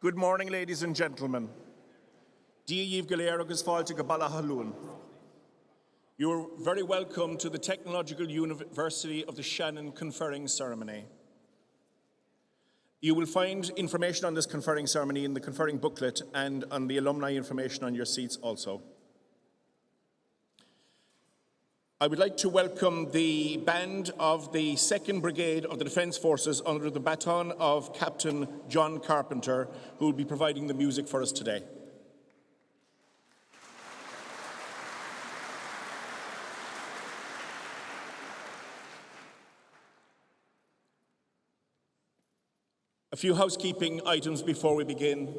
Good morning, ladies and gentlemen. You are very welcome to the Technological University of the Shannon conferring ceremony. You will find information on this conferring ceremony in the conferring booklet and on the alumni information on your seats also. I would like to welcome the band of the 2nd Brigade of the Defence Forces under the baton of Captain John Carpenter, who will be providing the music for us today. A few housekeeping items before we begin.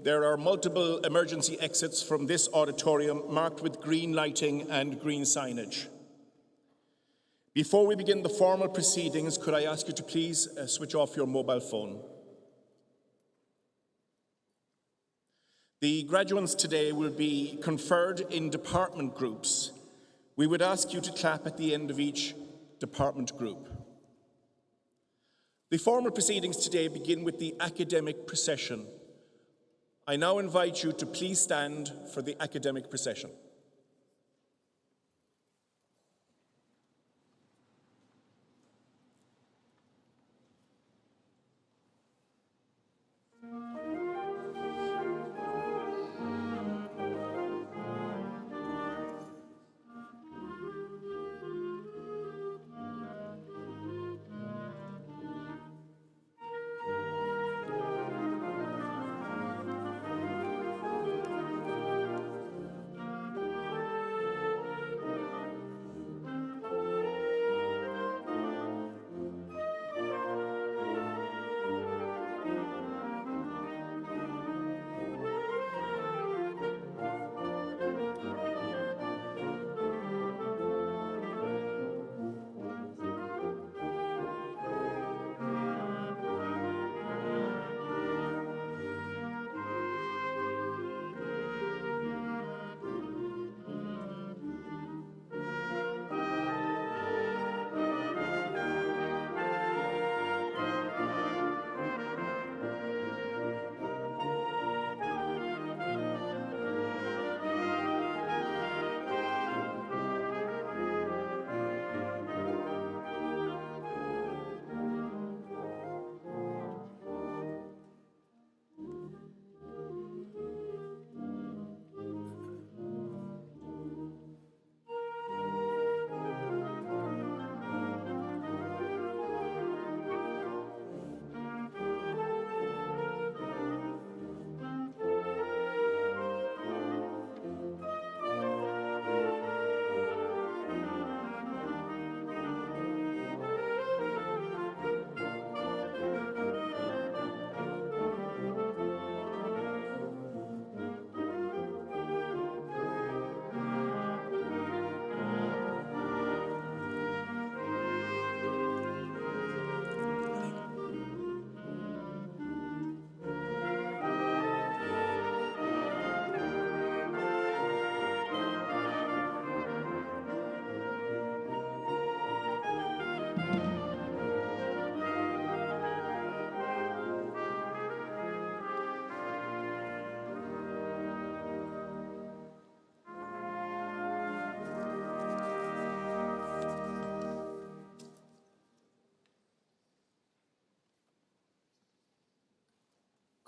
There are multiple emergency exits from this auditorium marked with green lighting and green signage. Before we begin the formal proceedings, could I ask you to please switch off your mobile phone? The graduates today will be conferred in department groups. We would ask you to clap at the end of each department group. The formal proceedings today begin with the academic procession. I now invite you to please stand for the academic procession.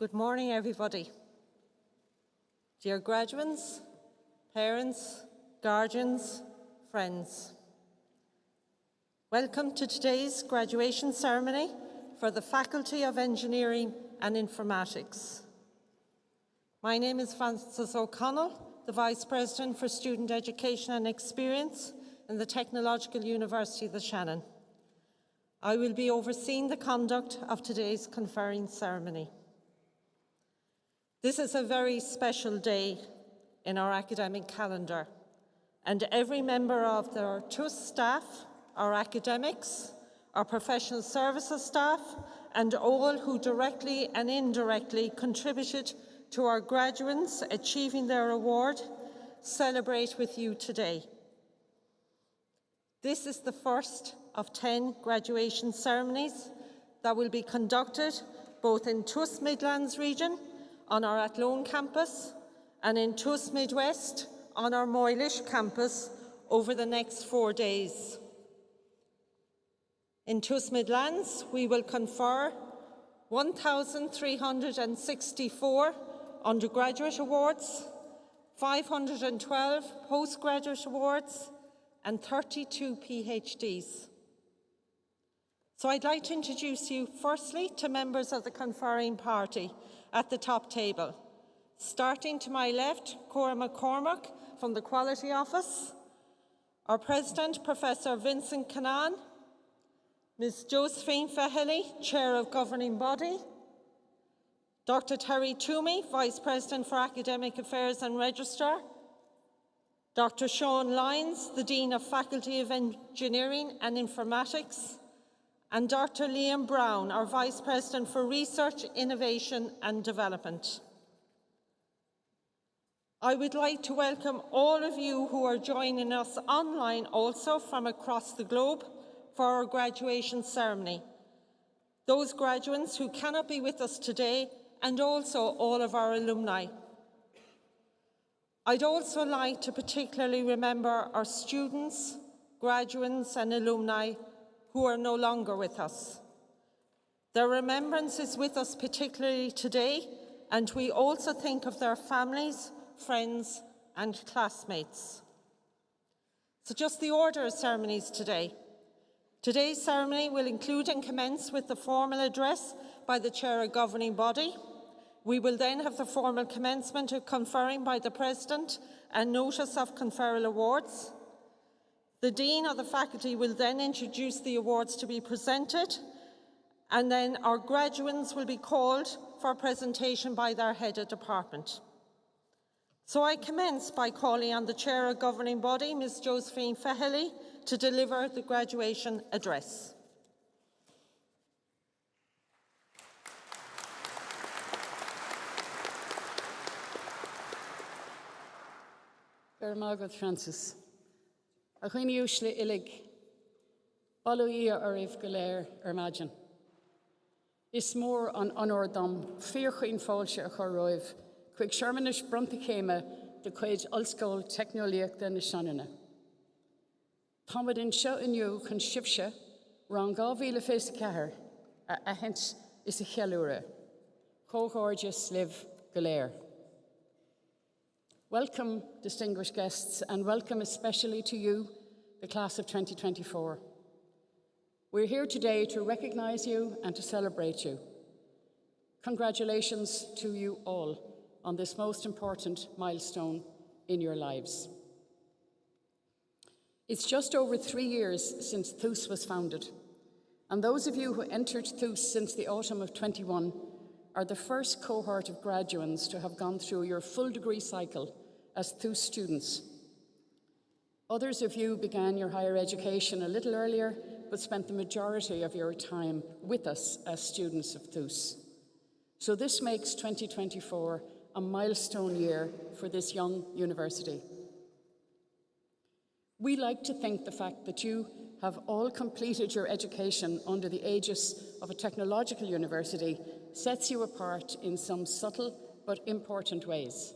Good morning, everybody. Dear graduates, parents, guardians, friends. Welcome to today's graduation ceremony for the Faculty of Engineering and Informatics. My name is Frances O'Connell, the Vice President for Student Education and Experience in the Technological University of the Shannon. I will be overseeing the conduct of today's conferring ceremony. This is a very special day in our academic calendar, and every member of our TUS staff, our academics, our professional services staff, and all who directly and indirectly contributed to our graduates achieving their award, celebrate with you today. This is the first of 10 graduation ceremonies that will be conducted both in TUS Midlands region on our Athlone campus and in TUS Midwest on our Moylish campus over the next 4 days. In TUS Midlands, we will confer 1,364 undergraduate awards, 512 postgraduate awards, and 32 PhDs. So I'd like to introduce you firstly to members of the conferring party at the top table. Starting to my left, Cora McCormack from the Quality Office, our President, Professor Vincent Cannan, Ms. Josephine Fahely, Chair of Governing Body, Dr. Terry Toomey, Vice President for Academic Affairs and Registrar, Dr. Sean Lyons, the Dean of Faculty of Engineering and Informatics, and Dr. Liam Brown, our Vice President for Research, Innovation and Development. I would like to welcome all of you who are joining us online also from across the globe for our graduation ceremony. Those graduates who cannot be with us today, and also all of our alumni. I'd also like to particularly remember our students, graduates and alumni who are no longer with us. Their remembrance is with us particularly today, and we also think of their families, friends and classmates. So just the order of ceremonies today. Today's ceremony will include and commence with the formal address by the Chair of Governing Body. We will then have the formal commencement of conferring by the President and notice of conferral awards. The Dean of the Faculty will then introduce the awards to be presented, and then our graduates will be called for a presentation by their head of department. So I commence by calling on the Chair of Governing Body, Ms. Josephine Fahely, to deliver the graduation address. Margaret Francis. A chuoine úsle ilig, balu ia arif galer imagine. Is mór an anordam, fear chuoin fáilse a choroiv, quick Shermanish Brumpicema, the quaid ulskol technoliac den Shanana. Thomas in show in you can shifsha, Rangavila face caher, a hint is a chelura. Co gorgeous live galer. Welcome, distinguished guests, and welcome especially to you, the class of 2024. We're here today to recognise you and to celebrate you. Congratulations to you all on this most important milestone in your lives. It's just over 3 years since TUS was founded, and those of you who entered TUS since the autumn of 21 are the first cohort of graduates to have gone through your full degree cycle as TUS students. Others of you began your higher education a little earlier, but spent the majority of your time with us as students of TUS. So this makes 2024 a milestone year for this young university. We like to think the fact that you have all completed your education under the aegis of a technological university sets you apart in some subtle but important ways.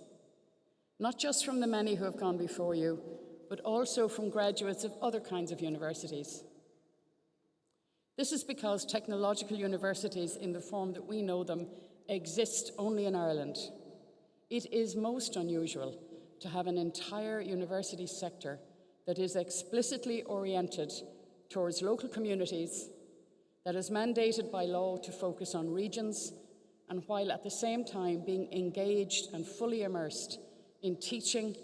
Not just from the many who have gone before you, but also from graduates of other kinds of universities. This is because technological universities in the form that we know them exist only in Ireland. It is most unusual to have an entire university sector that is explicitly oriented towards local communities, that is mandated by law to focus on regions, and while at the same time being engaged and fully immersed in teaching,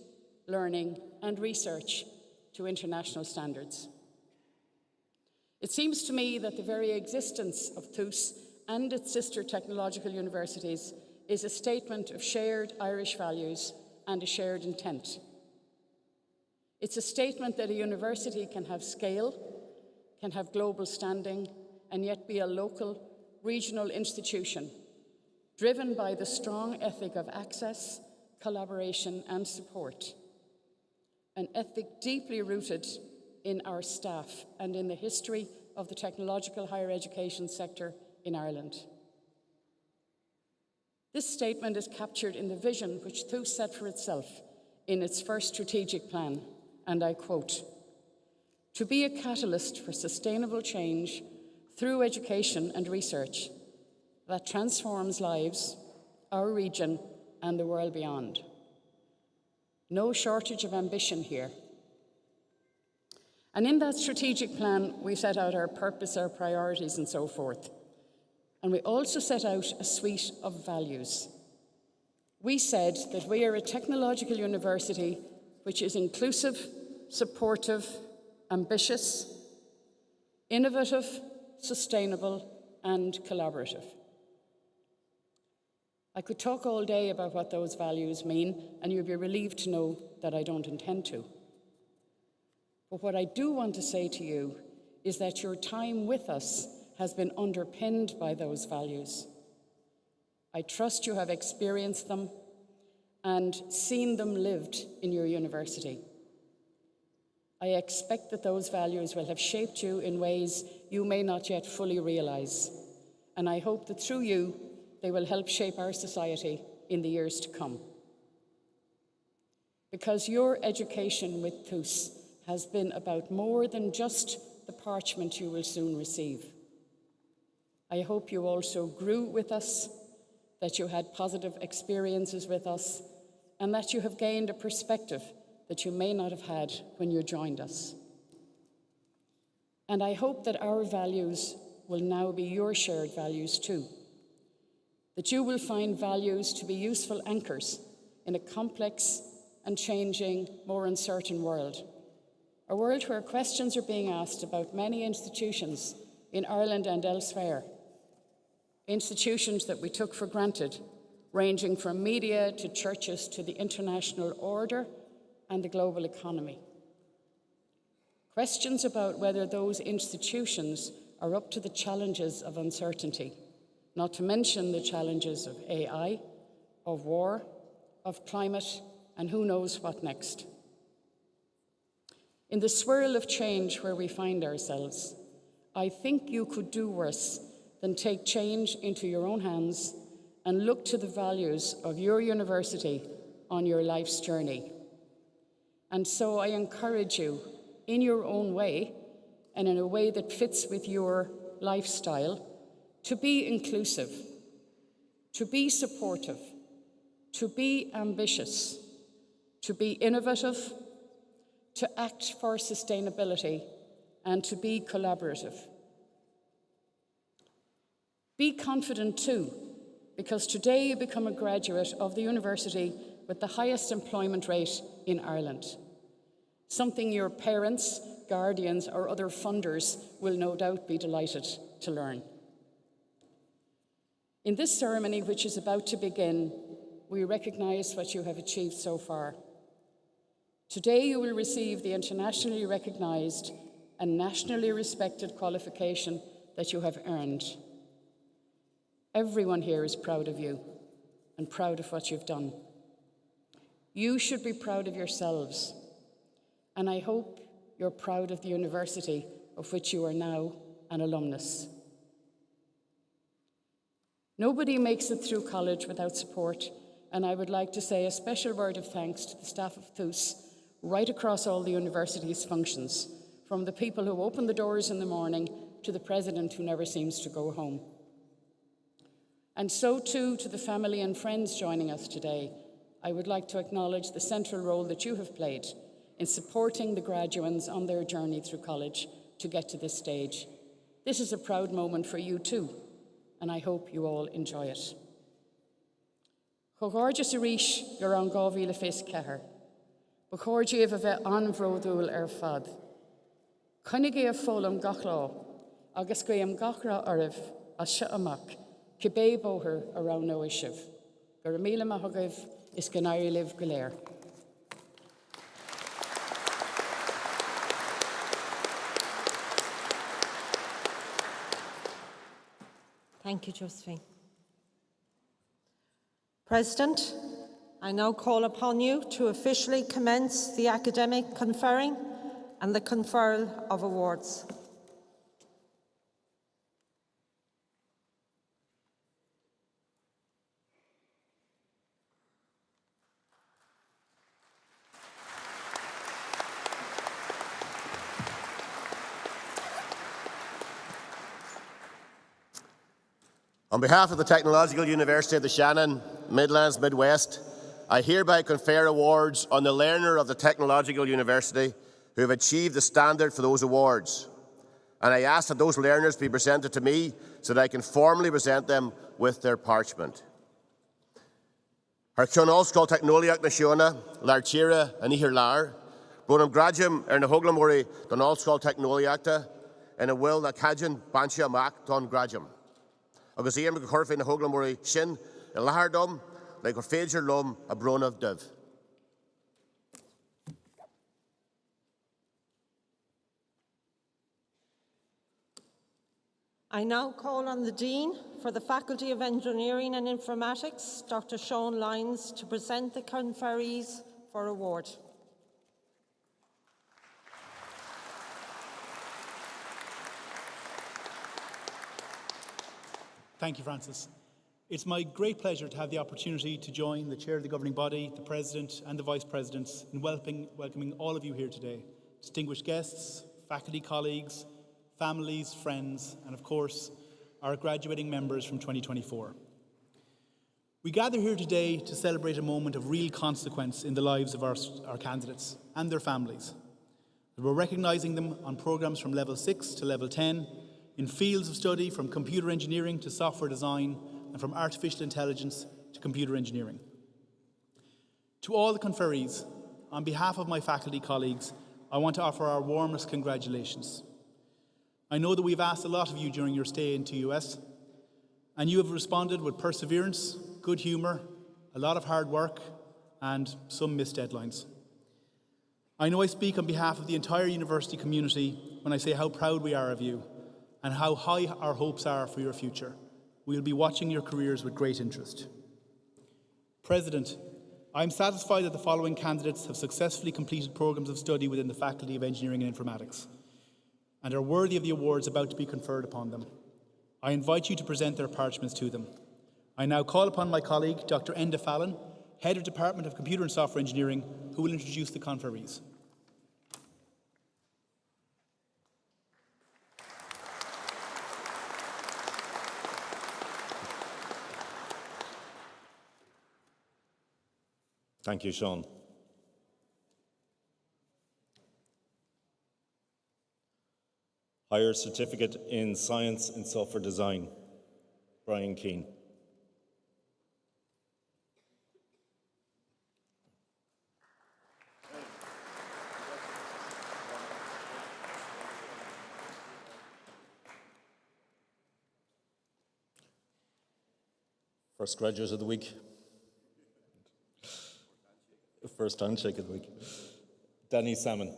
learning, and research to international standards. It seems to me that the very existence of TUS and its sister technological universities is a statement of shared Irish values and a shared intent. It's a statement that a university can have scale, can have global standing, and yet be a local, regional institution, driven by the strong ethic of access, collaboration, and support. An ethic deeply rooted in our staff and in the history of the technological higher education sector in Ireland. This statement is captured in the vision which TUS set for itself in its first strategic plan, and I quote, "To be a catalyst for sustainable change through education and research that transforms lives, our region, and the world beyond." No shortage of ambition here. And in that strategic plan, we set out our purpose, our priorities, and so forth. And we also set out a suite of values. We said that we are a technological university which is inclusive, supportive, ambitious, innovative, sustainable, and collaborative. I could talk all day about what those values mean, and you'd be relieved to know that I don't intend to. But what I do want to say to you is that your time with us has been underpinned by those values. I trust you have experienced them and seen them lived in your university. I expect that those values will have shaped you in ways you may not yet fully realise, and I hope that through you, they will help shape our society in the years to come. Because your education with TUS has been about more than just the parchment you will soon receive. I hope you also grew with us, that you had positive experiences with us, and that you have gained a perspective that you may not have had when you joined us. And I hope that our values will now be your shared values too. That you will find values to be useful anchors in a complex and changing, more uncertain world. A world where questions are being asked about many institutions in Ireland and elsewhere. Institutions that we took for granted, ranging from media to churches to the international order and the global economy. Questions about whether those institutions are up to the challenges of uncertainty, not to mention the challenges of AI, of war, of climate, and who knows what next. In the swirl of change where we find ourselves, I think you could do worse than take change into your own hands and look to the values of your university on your life's journey. And so I encourage you, in your own way, and in a way that fits with your lifestyle, to be inclusive, to be supportive, to be ambitious, to be innovative, to act for sustainability, and to be collaborative. Be confident too, because today you become a graduate of the university with the highest employment rate in Ireland, something your parents, guardians, or other funders will no doubt be delighted to learn. In this ceremony, which is about to begin, we recognise what you have achieved so far. Today you will receive the internationally recognised and nationally respected qualification that you have earned. Everyone here is proud of you and proud of what you've done. You should be proud of yourselves, and I hope you're proud of the university of which you are now an alumnus. Nobody makes it through college without support, and I would like to say a special word of thanks to the staff of TUS right across all the university's functions, from the people who open the doors in the morning to the president who never seems to go home. And so too to the family and friends joining us today, I would like to acknowledge the central role that you have played in supporting the graduates on their journey through college to get to this stage. This is a proud moment for you too, and I hope you all enjoy it. Chogorges arish gur an gávíle fés cethair, Bachordiv a bheith anbhródúil fad. Chunig é a fólam gach lá, agus guim gach ra aribh a se amach, cibé bóthir a rá nó isibh. Gur míle maithagibh is gnairi liv goléir. Thank you, Josephine. President, I now call upon you to officially commence the academic conferring and the conferral of awards. On behalf of the Technological University of the Shannon, Midlands, Midwest, I hereby confer awards on the learner of the Technological University who have achieved the standard for those awards. And I ask that those learners be presented to me so that I can formally present them with their parchment. Har ceann ollscoil technoliaach na Siúna, Lar Tíre a Níochar Lar, Bronam Gradium na Hoglamóirí don ollscoil technoliaachta, and a will na Cajun Banshia Mac don Gradium. Agus éam go chorfaí na Hoglamóirí sin I Lahardom, le gur féidir lom a Bronamh Div. I now call on the Dean for the Faculty of Engineering and Informatics, Dr. Sean Lyons, to present the conferees for award. Thank you, Francis. It's my great pleasure to have the opportunity to join the Chair of the Governing Body, the President and the Vice Presidents in welcoming all of you here today. Distinguished guests, faculty colleagues, families, friends, and of course, our graduating members from 2024. We gather here today to celebrate a moment of real consequence in the lives of our candidates and their families. We're recognising them on programmes from level 6 to level 10, in fields of study from computer engineering to software design, and from artificial intelligence to computer engineering. To all the conferees, on behalf of my faculty colleagues, I want to offer our warmest congratulations. I know that we've asked a lot of you during your stay in TUS, and you have responded with perseverance, good humour, a lot of hard work, and some missed deadlines. I know I speak on behalf of the entire university community when I say how proud we are of you and how high our hopes are for your future. We will be watching your careers with great interest. President, I am satisfied that the following candidates have successfully completed programmes of study within the Faculty of Engineering and Informatics and are worthy of the awards about to be conferred upon them. I invite you to present their parchments to them. I now call upon my colleague, Dr. Enda Fallon, Head of Department of Computer and Software Engineering, who will introduce the conferees. Thank you, Sean. Higher Certificate in Science and Software Design, Brian Keane. First graduate of the week. First handshake of the week. Danny Salmon.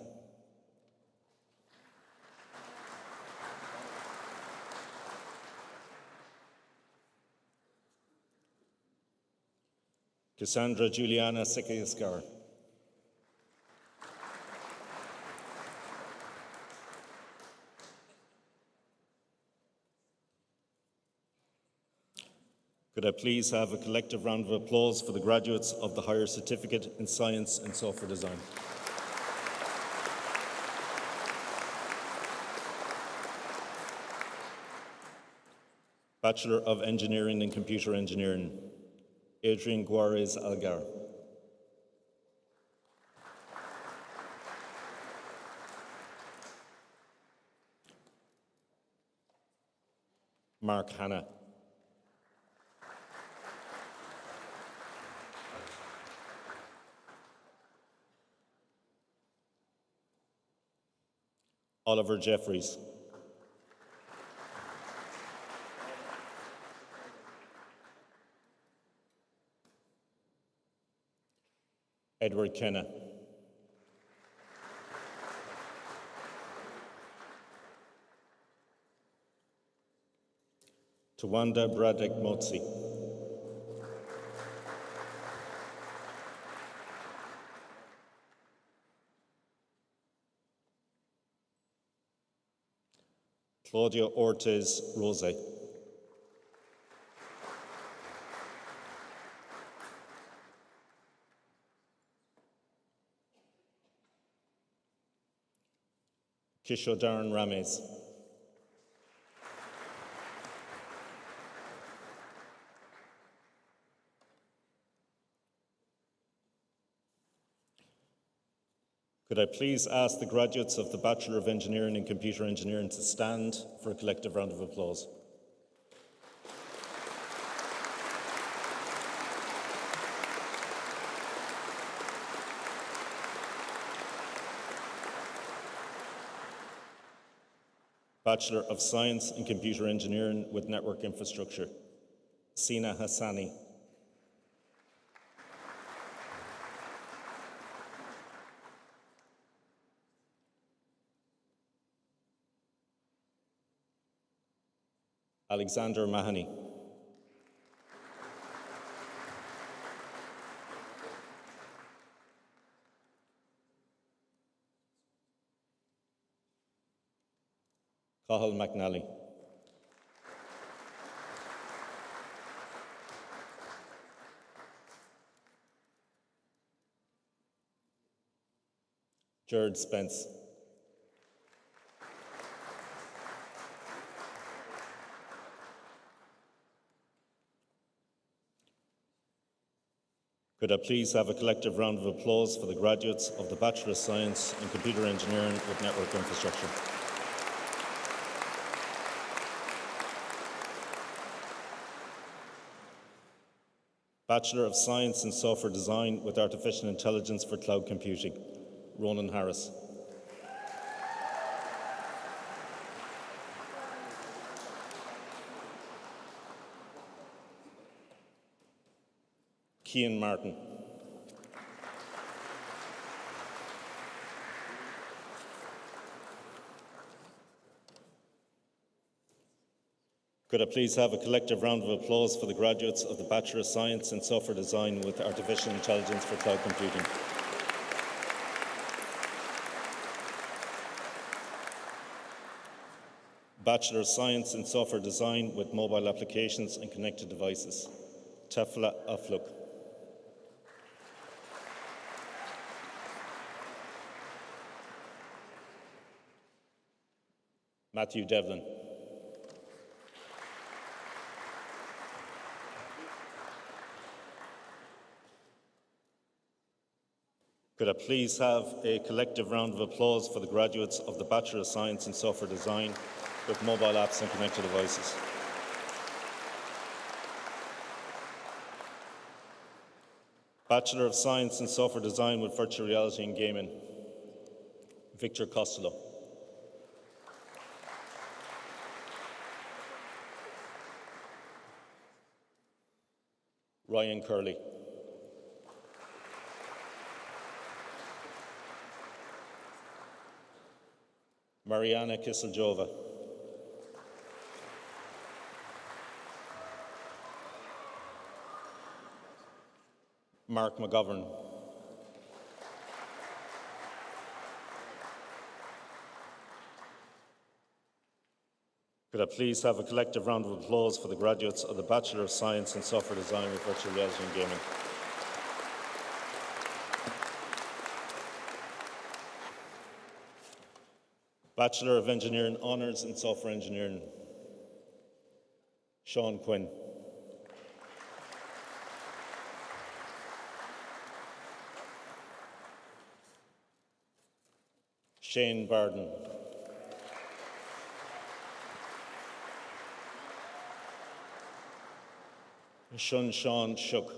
Cassandra Juliana Sekiaskar. Could I please have a collective round of applause for the graduates of the Higher Certificate in Science and Software Design. Bachelor of Engineering in Computer Engineering, Adrian Guarez Algar. Mark Hanna. Oliver Jeffries. Edward Kenna. Tawanda Bradek Motsi. Claudia Ortiz Rose. Kishodaran Rames. Could I please ask the graduates of the Bachelor of Engineering and Computer Engineering to stand for a collective round of applause. Bachelor of Science in Computer Engineering with Network Infrastructure, Sina Hassani. Alexander Mahoney. Cathal McNally. Jared Spence. Could I please have a collective round of applause for the graduates of the Bachelor of Science in Computer Engineering with Network Infrastructure. Bachelor of Science in Software Design with Artificial Intelligence for Cloud Computing, Ronan Harris. Cian Martin. Could I please have a collective round of applause for the graduates of the Bachelor of Science in Software Design with Artificial Intelligence for Cloud Computing. Bachelor of Science in Software Design with Mobile Applications and Connected Devices, Tefla Afluk. Matthew Devlin. Could I please have a collective round of applause for the graduates of the Bachelor of Science in Software Design with Mobile Apps and Connected Devices. Bachelor of Science in Software Design with Virtual Reality and Gaming, Victor Costello. Ryan Curley. Mariana Kiseljova. Mark McGovern. Could I please have a collective round of applause for the graduates of the Bachelor of Science in Software Design with Virtual Reality and Gaming. Bachelor of Engineering Honours in Software Engineering, Sean Quinn. Shane Barden. Shun Sean Shook.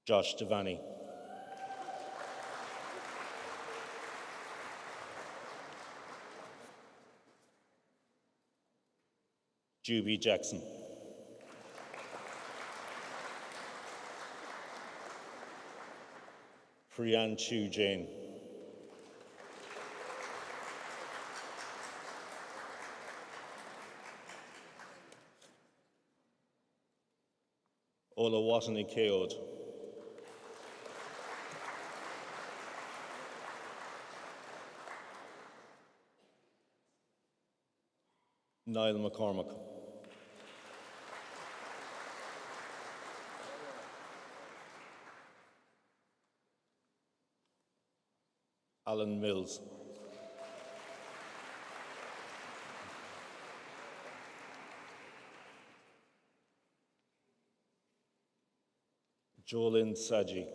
Josh Devani. Juby Jackson. Priyan Chu Jain. Olawatani Keod. Niall McCormick. Alan Mills. Jolyn Saji.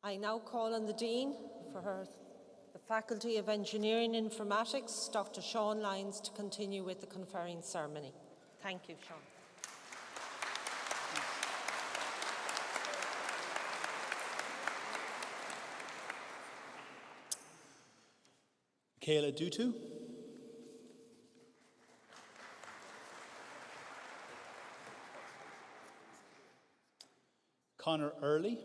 I now call on the Dean for the Faculty of Engineering and Informatics, Dr. Sean Lyons, to continue with the conferring ceremony. Thank you, Sean. Michaela Dutu. Connor Early.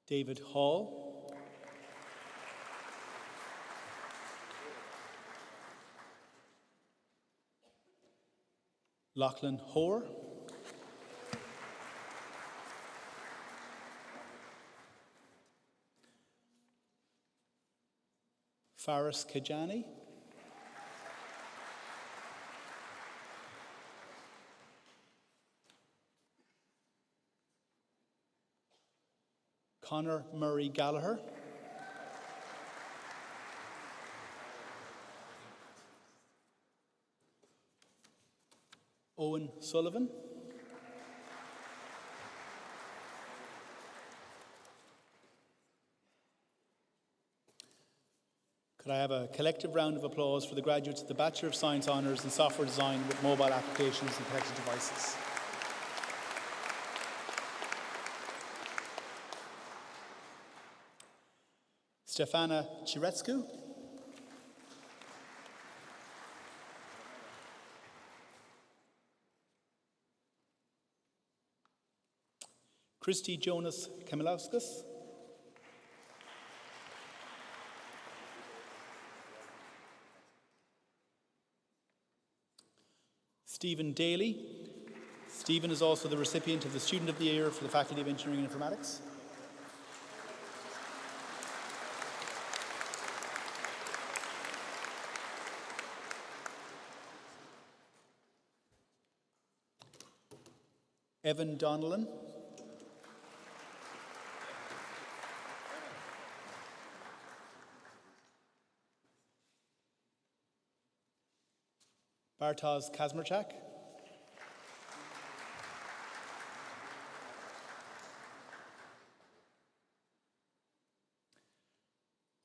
David Hall. Lachlan Hoare. Faris Kajani. Conor Murray Gallagher. Owen Sullivan. Could I have a collective round of applause for the graduates of the Bachelor of Science Honours in Software Design with Mobile Applications and Connected Devices? Stefana Chiretscu. Christy Jonas Kamilauskas. Stephen Daly. Stephen is also the recipient of the Student of the Year for the Faculty of Engineering and Informatics. Evan Donnellan. Bartosz Kazmarczak.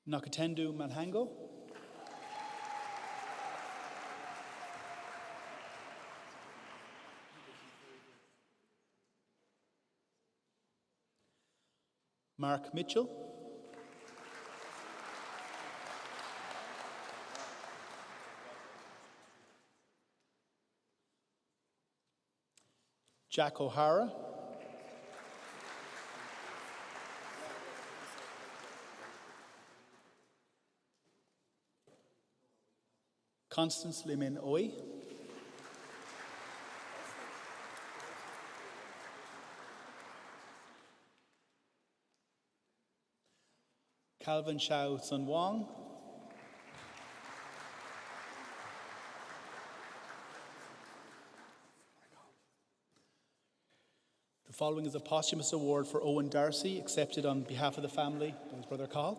Nakatendu Manhango. Mark Mitchell. Jack O'Hara. Constance Limin Oy. Calvin Xiao Sun Wang. The following is a posthumous award for Owen Darcy, accepted on behalf of the family by his brother Carl.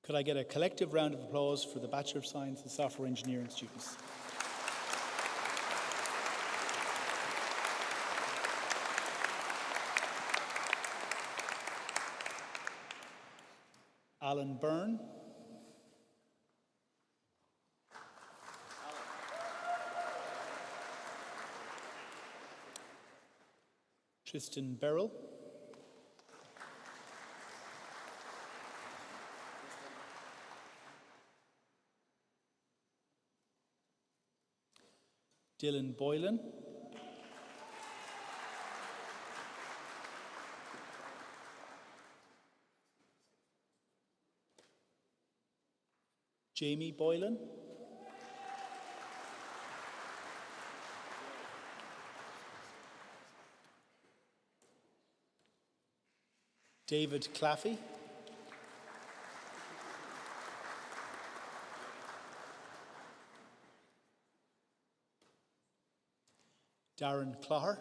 Could I get a collective round of applause for the Bachelor of Science and Software Engineering students? Alan Byrne. Tristan Beryl. Dylan Boylan. Jamie Boylan. David Claffey. Darren Cloher.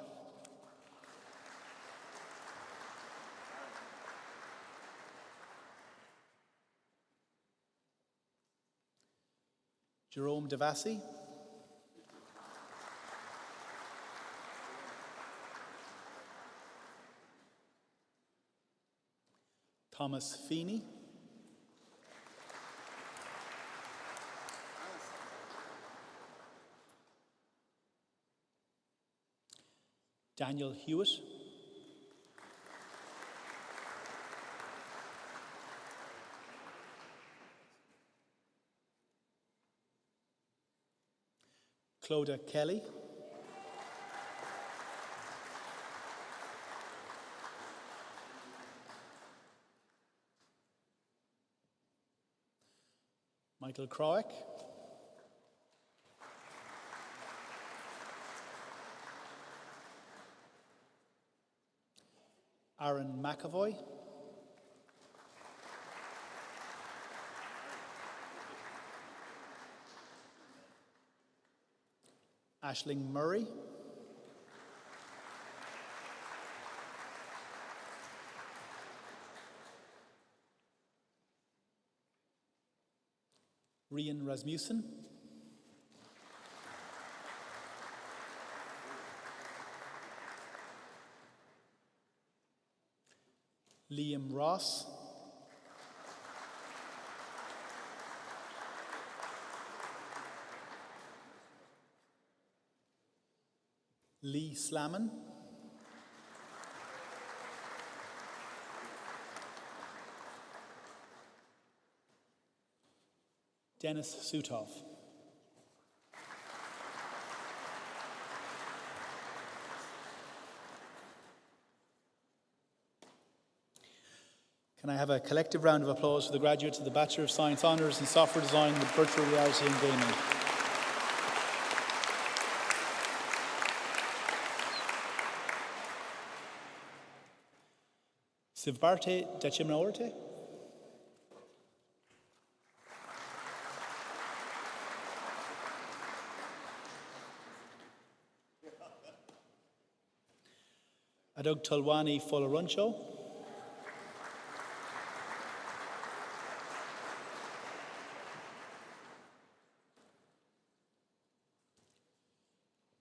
Jerome Devassi. Thomas Feeney. Daniel Hewitt. Clodagh Kelly. Michael Crowick. Aaron McAvoy. Aisling Murray. Rian Rasmussen. Liam Ross. Lee Slamon. Dennis Sutov. Can I have a collective round of applause for the graduates of the Bachelor of Science Honours in Software Design with Virtual Reality and Gaming? Sivbarte Dachimnaorte. Adog Tulwani Folaruncho.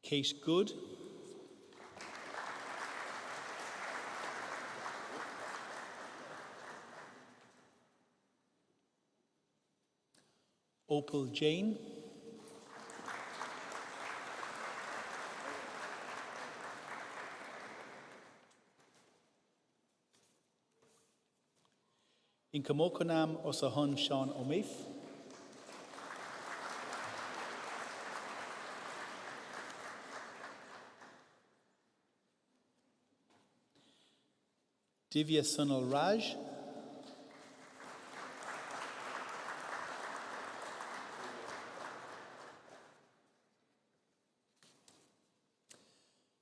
Kate Good. Opal Jane. Inkamokonam Osahun Sean O'Meaf. Divya Sunal Raj.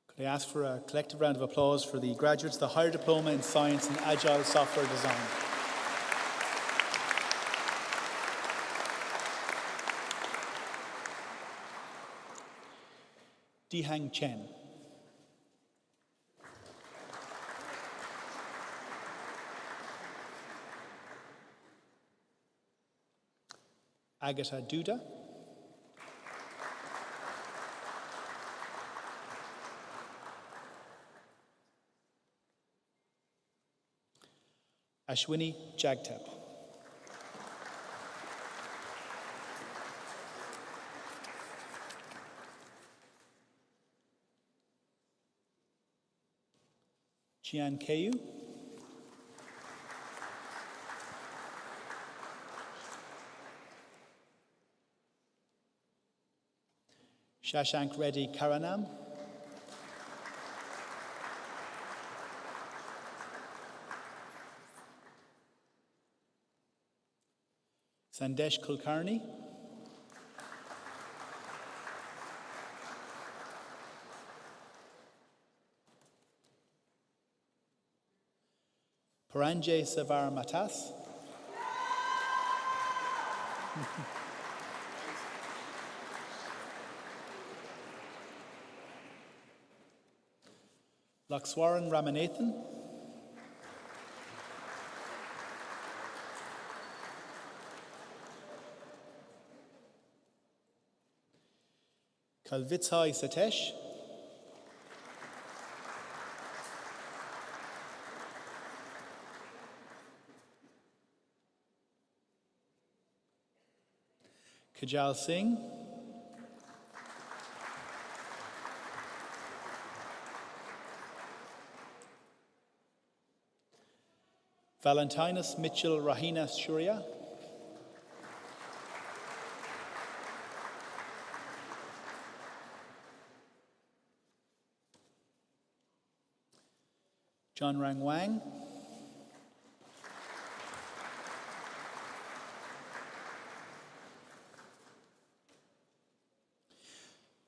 Could I ask for a collective round of applause for the graduates of the Higher Diploma in Science and Agile Software Design? Dihang Chen. Agatha Duda. Ashwini Jagtap. Jian Keu, Shashank Reddy Karanam, Sandesh Kulkarni, Paranjay Savar Matas, Lakswaran Ramanathan, Kalvitsai Satesh, Kajal Singh, Valentinus Mitchell Rahina Surya, John Rang Wang,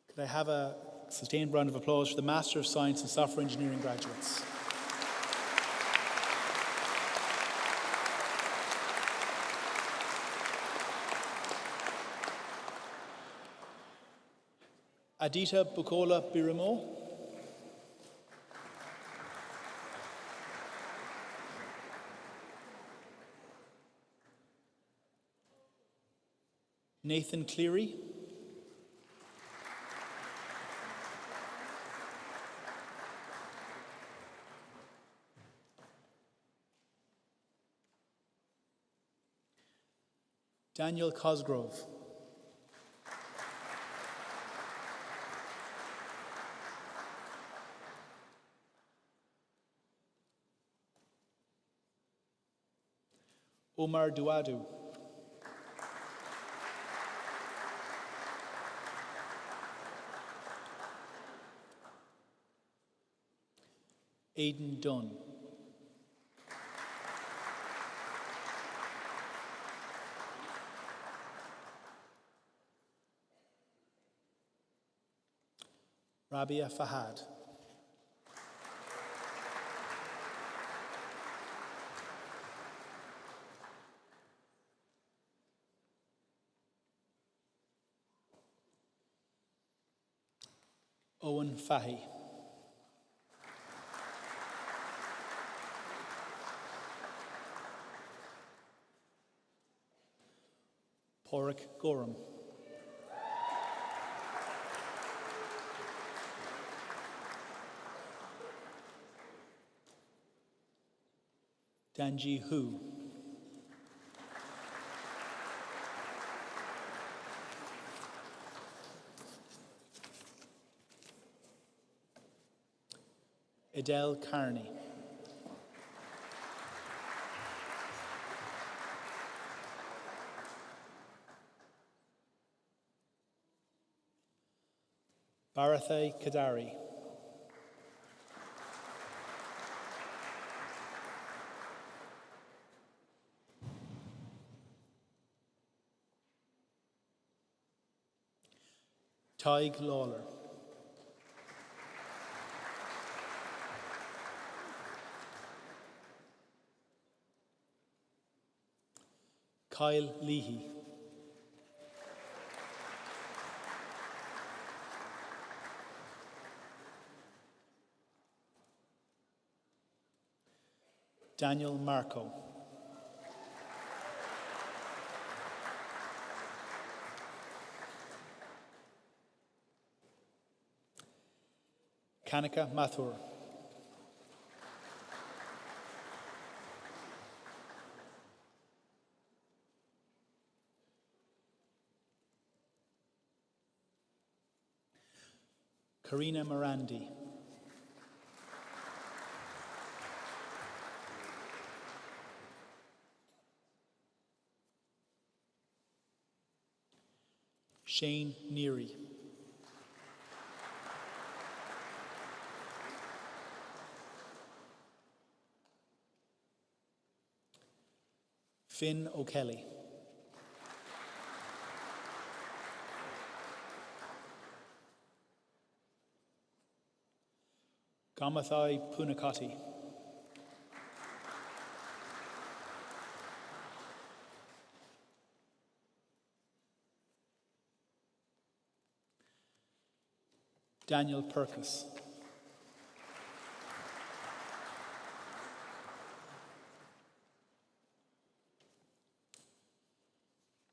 could I have a sustained round of applause for the Master of Science in Software Engineering graduates? Adita Bukola Biramo, Nathan Cleary, Daniel Cosgrove, Omar Duadu, Aidan Dunn, Rabia Fahad, Owen Fahy, Porrick Gorham, Danji Hu, Adele Carney, Bharatha Kadari, Tig Lawler, Kyle Leahy, Daniel Marco, Kanika Mathur, Karina Morandi, Shane Neary. Finn O'Kelly. Gamathai Punakati. Daniel Perkis.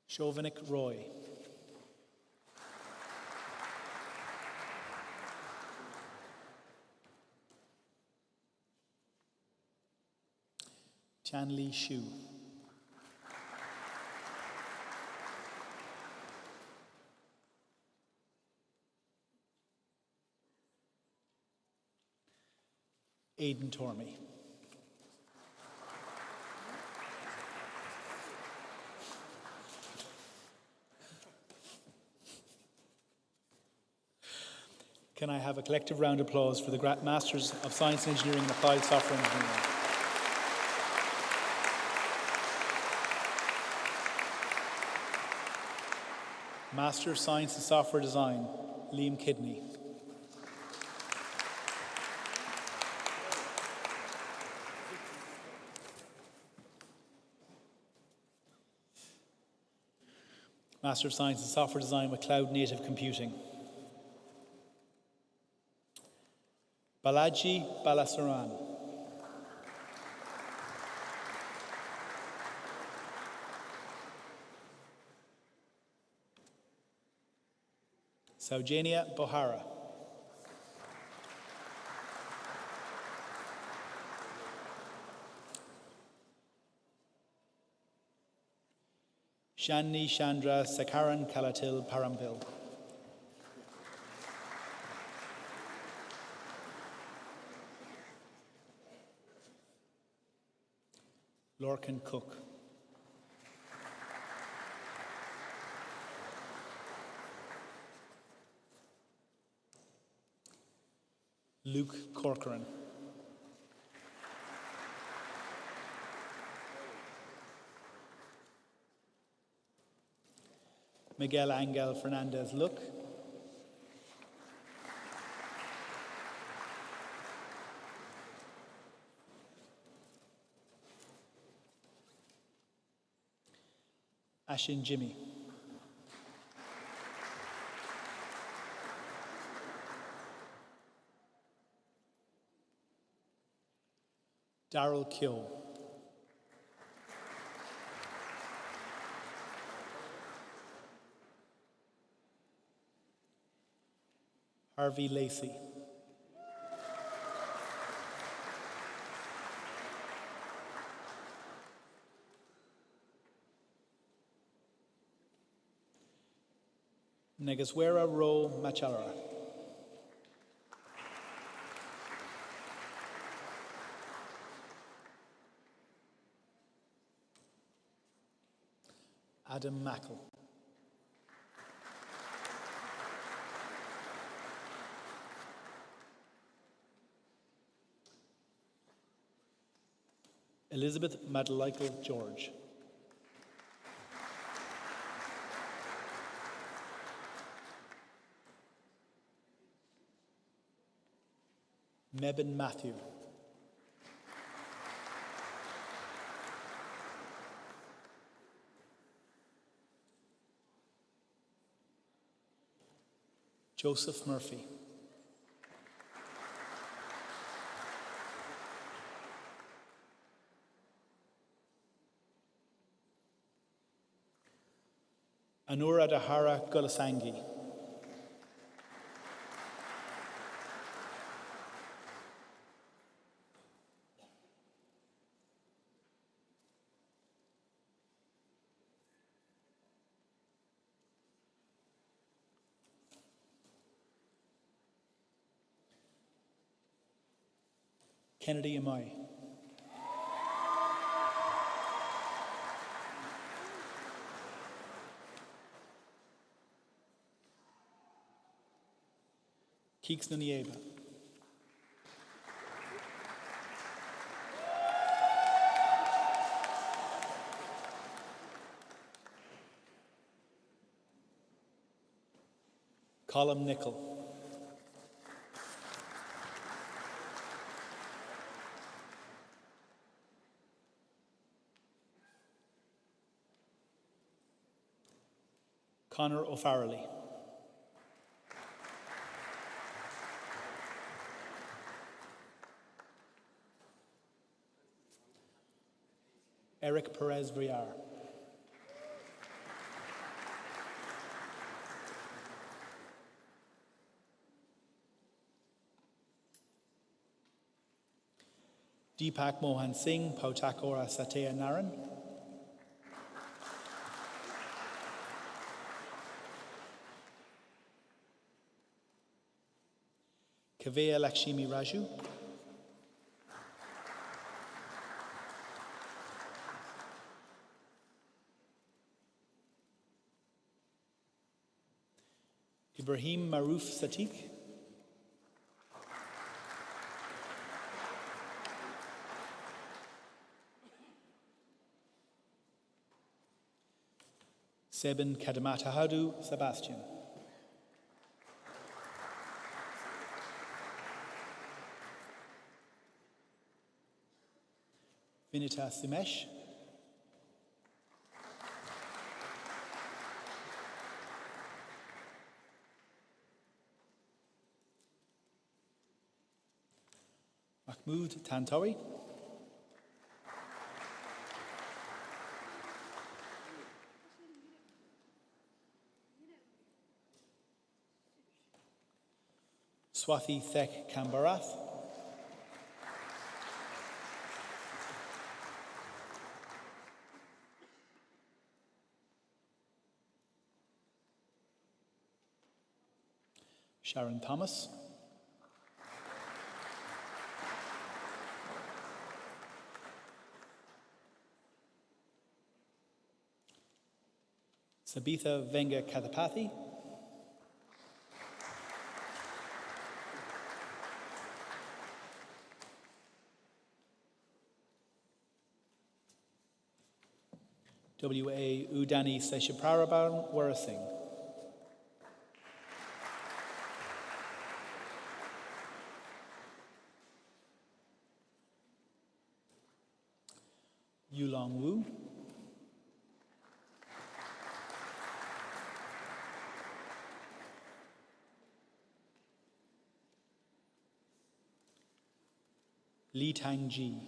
Chauvinic Roy. Chanli Shu. Aidan Tormey. Can I have a collective round of applause for the Masters of Science and Engineering and Applied Software Engineering? Master of Science and Software Design, Liam Kidney. Master of Science and Software Design with Cloud Native Computing. Balaji Balasaran. Saujania Bohara. Shanni Chandra Sakaran Kalatil Parambil. Lorcan Cook. Luke Corcoran. Miguel Angel Fernandez Look. Ashin Jimmy. Daryl Kyo. Harvey Lacey. Negaswera Ro Machara. Adam Mackle. Elizabeth Madelikel George. Mebin Matthew. Joseph Murphy. Anura Dahara Gulasangi. Kennedy Amai. Keeks na Nieba. Colm Nicol. Conor O'Farrelly. Eric Perez Villar. Deepak Mohan Singh, Pautakora Satya Naran. Kavya Lakshmi Raju. Ibrahim Maroof Satiq. Sebin Kadamatahadu Sebastian. Vinita Simesh. Mahmoud Tantawi. Swathi Thek Kambarath. Sharon Thomas. Sabitha Venga Kathapathi. W.A. Udani Seshapraraban Warasing. Yulong Wu. Li Tangji.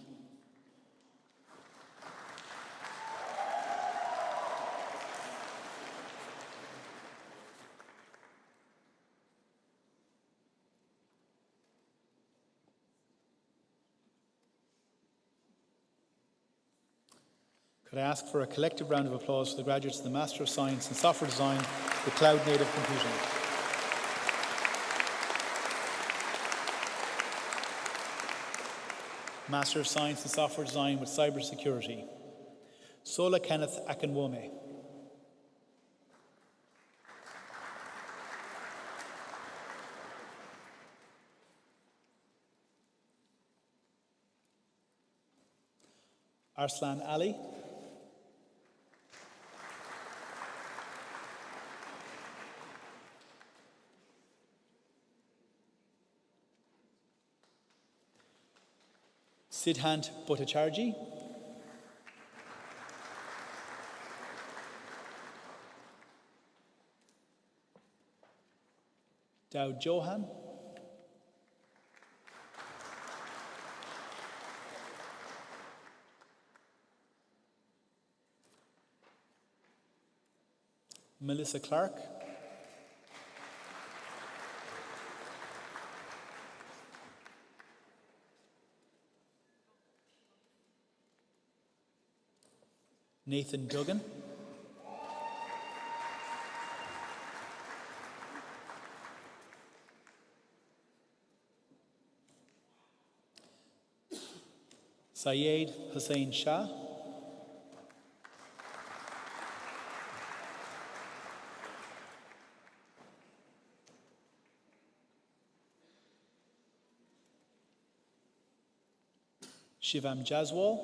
Could I ask for a collective round of applause for the graduates of the Master of Science in Software Design with Cloud Native Computing. Master of Science in Software Design with Cybersecurity, Sola Kenneth Akinwome. Arslan Ali. Siddhant Bhattacharjee. Daud Johan. Melissa Clark. Nathan Duggan. Syed Hussain Shah. Shivam Jaswal,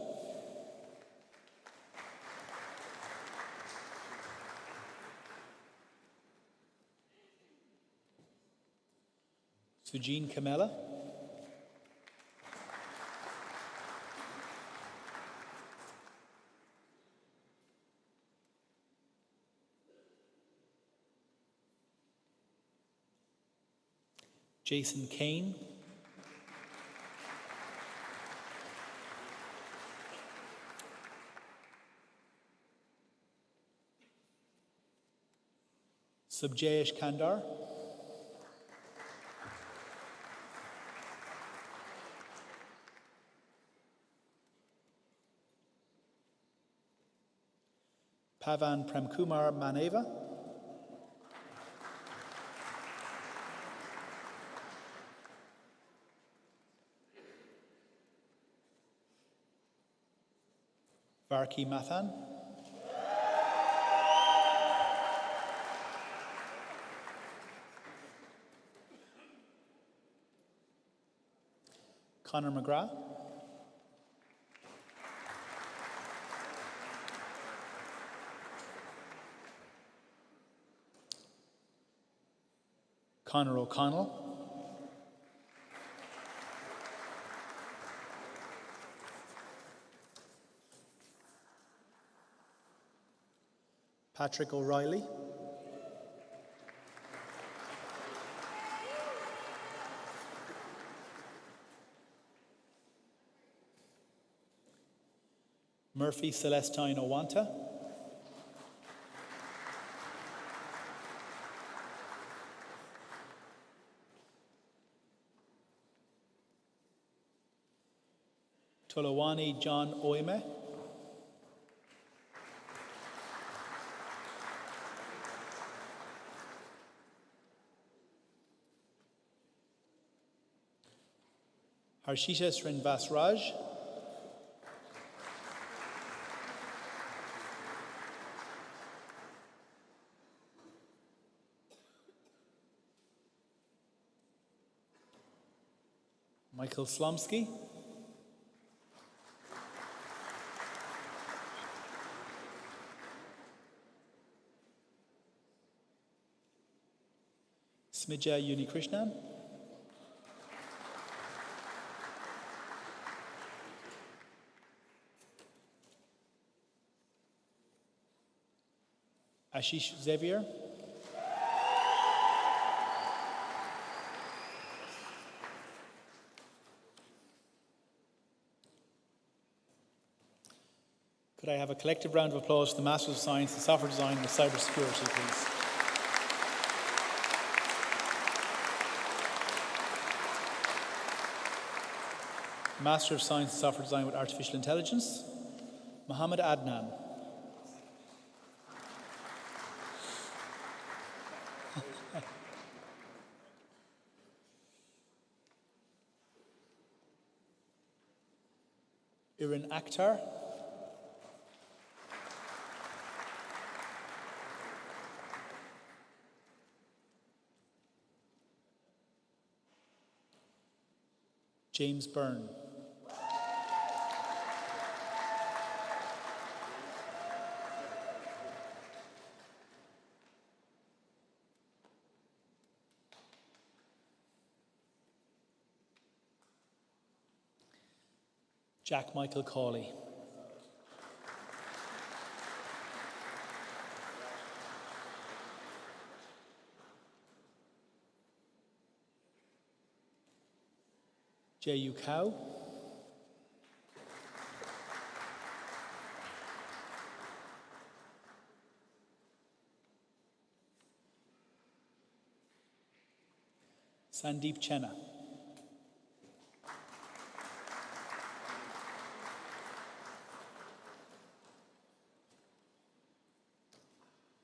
Sujeen Kamela, Jason Kane, Subjayesh Kandar, Pavan Premkumar Maneva, Varki Mathan, Conor McGrath, Conor O'Connell, Patrick O'Reilly, Murphy Celestine Owanta, Tolawani John Oime, Harshisha Srinivas Raj, Michael Slomsky, Smidja Unikrishnan, Ashish Xavier, could I have a collective round of applause for the Masters of Science in Software Design and Cybersecurity, please? Master of Science in Software Design with Artificial Intelligence, Mohammed Adnan. Irin Akhtar. James Byrne. Jack Michael Cawley. J.U. Cow. Sandeep Chenna.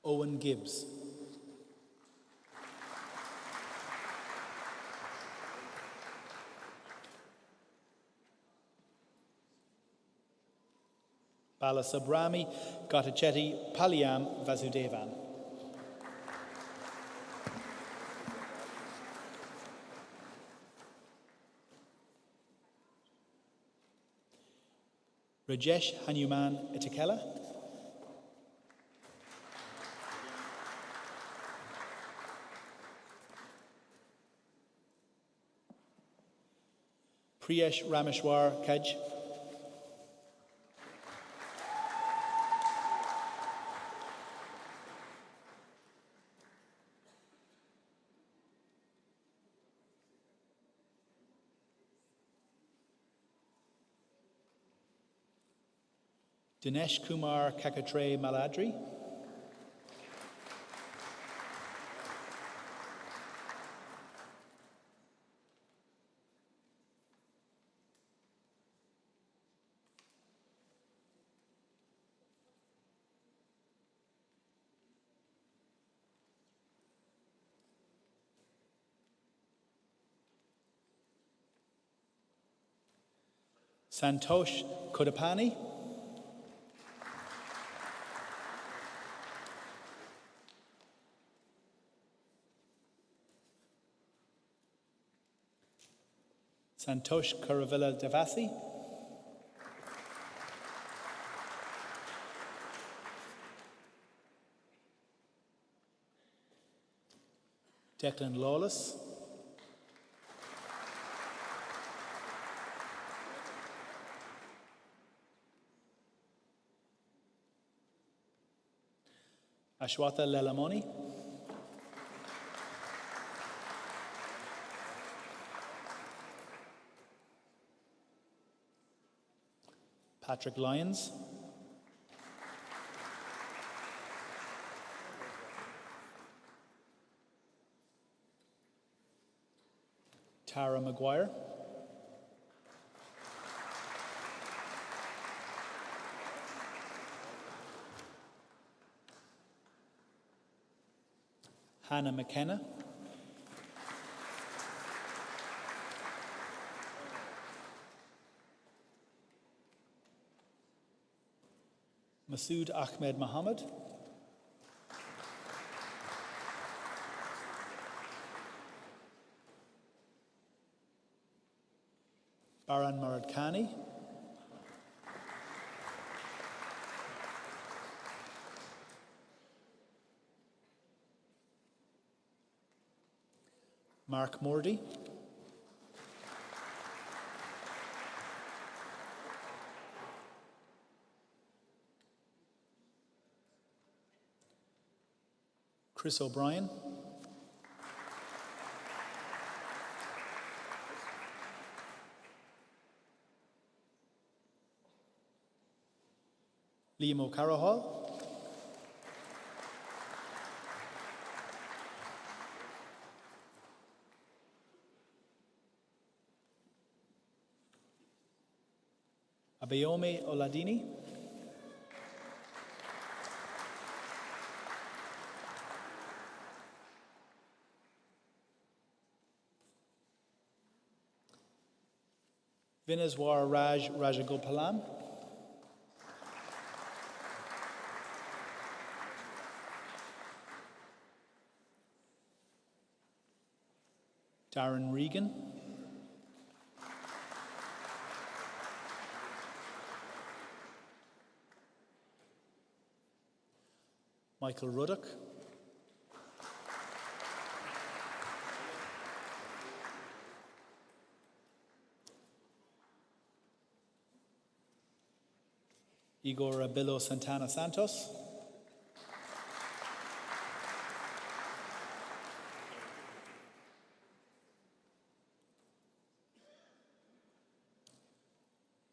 Owen Gibbs. Balasabrami Gottachetty Palyam Vasudevan. Rajesh Hanuman Itakela. Priyesh Rameshwar Kaj. Dinesh Kumar Kakatre Maladri. Santosh Kodapani. Santosh Karavilla Devasi. Declan Lawless. Ashwatha Lelamoni. Patrick Lyons. Tara Maguire. Hannah McKenna. Masood Ahmed Mohammed. Baran Muradkani. Mark Mordy. Chris O'Brien. Liam O'Carroll. Abayomi Oladini. Vinaswar Raj Rajagopalam. Darren Regan. Michael Ruddock. Igor Abilo Santana Santos.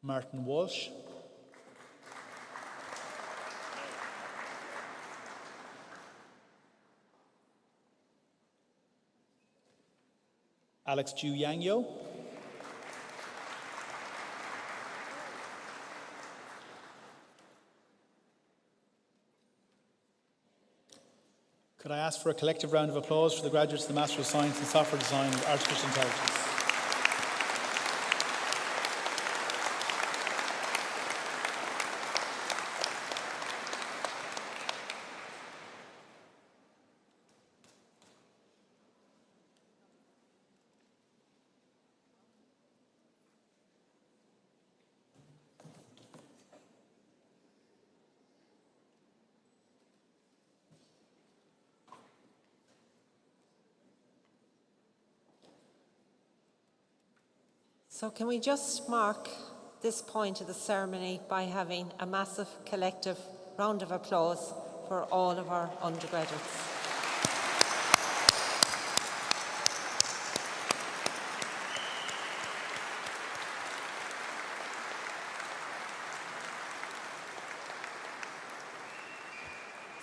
Martin Walsh. Alex Ju Yangyo. Could I ask for a collective round of applause for the graduates of the Master of Science in Software Design and Artificial Intelligence? So can we just mark this point of the ceremony by having a massive collective round of applause for all of our undergraduates.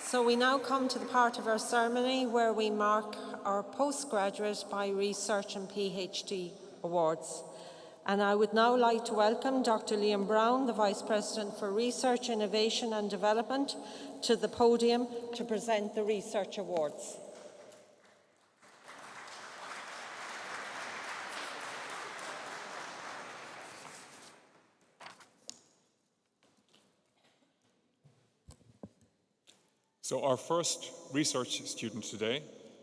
So we now come to the part of our ceremony where we mark our postgraduate by research and PhD awards. And I would now like to welcome Dr. Liam Brown, the Vice President for Research, Innovation and Development, to the podium to present the Research Awards. So our first research student today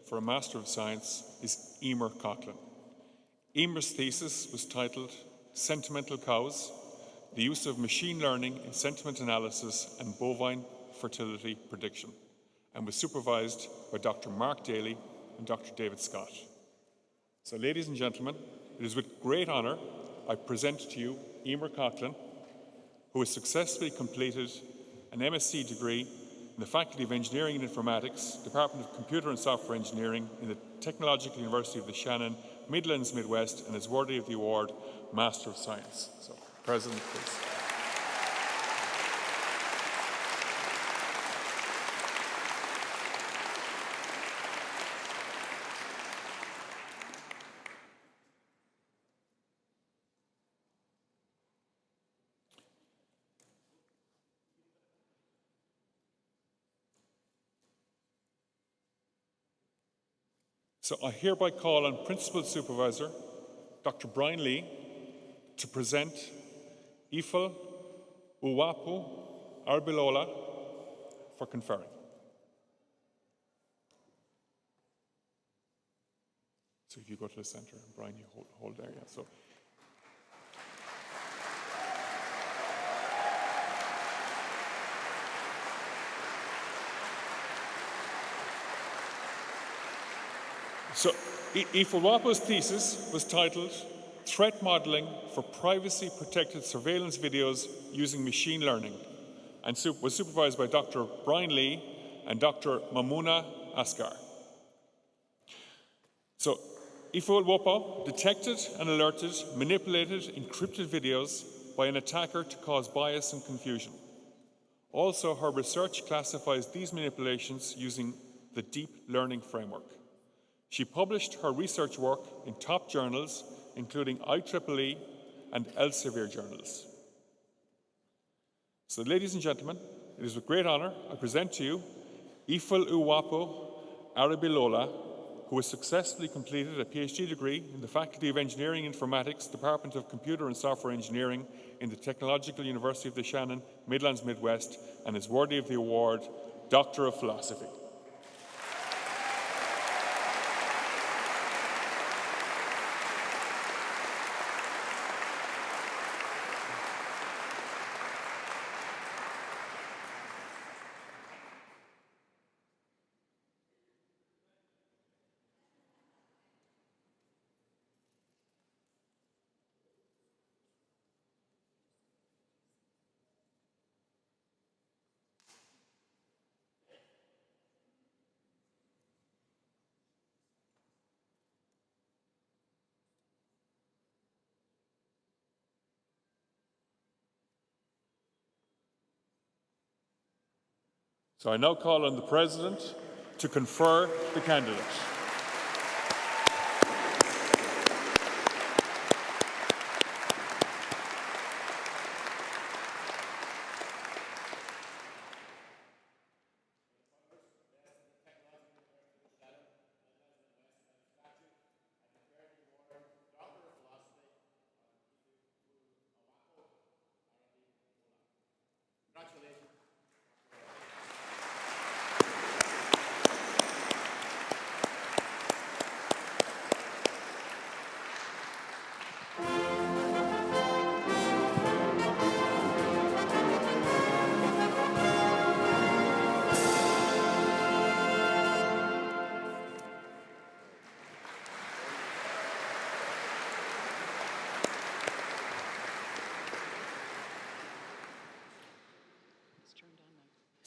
for a Master of Science is Emer Coughlin. Emer's thesis was titled Sentimental Cows, the Use of Machine Learning in Sentiment Analysis and Bovine Fertility Prediction, and was supervised by Dr. Mark Daly and Dr. David Scott. So ladies and gentlemen, it is with great honour I present to you Emer Coughlin, who has successfully completed an MSc degree in the Faculty of Engineering and Informatics, Department of Computer and Software Engineering in the Technological University of the Shannon, Midlands, Midwest, and is worthy of the award Master of Science. So, President, please. So I hereby call on Principal Supervisor, Dr. Brian Lee, to present Ifel Uwapu Arbilola for conferring. So if you go to the center, and Brian, you hold there, yeah. So Ifel Uwapu's thesis was titled Threat Modeling for Privacy-Protected Surveillance Videos Using Machine Learning, and was supervised by Dr. Brian Lee and Dr. Mamuna Asghar. So Ifel Uwapu detected and alerted manipulated encrypted videos by an attacker to cause bias and confusion. Also, her research classifies these manipulations using the deep learning framework. She published her research work in top journals, including IEEE and Elsevier journals. So, ladies and gentlemen, it is with great honour I present to you Ifel Uwapu Arabilola, who has successfully completed a PhD degree in the Faculty of Engineering and Informatics, Department of Computer and Software Engineering in the Technological University of the Shannon, Midlands, Midwest, and is worthy of the award Doctor of Philosophy. So I now call on the President to confer the candidate.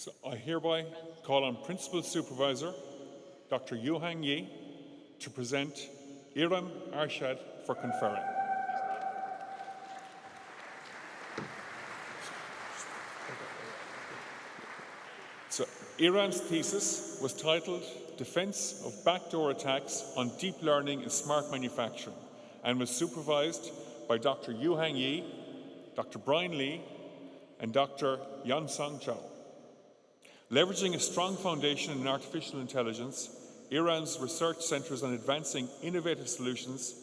So I hereby call on Principal Supervisor Dr. Yuhang Yi to present Iram Arshad for conferring. So Iran's thesis was titled Defense of Backdoor Attacks on Deep Learning in Smart Manufacturing and was supervised by Dr. Yuhang Yi, Dr. Brian Lee, and Dr. Yansong Zhao. Leveraging a strong foundation in artificial intelligence, Iran's research centres on advancing innovative solutions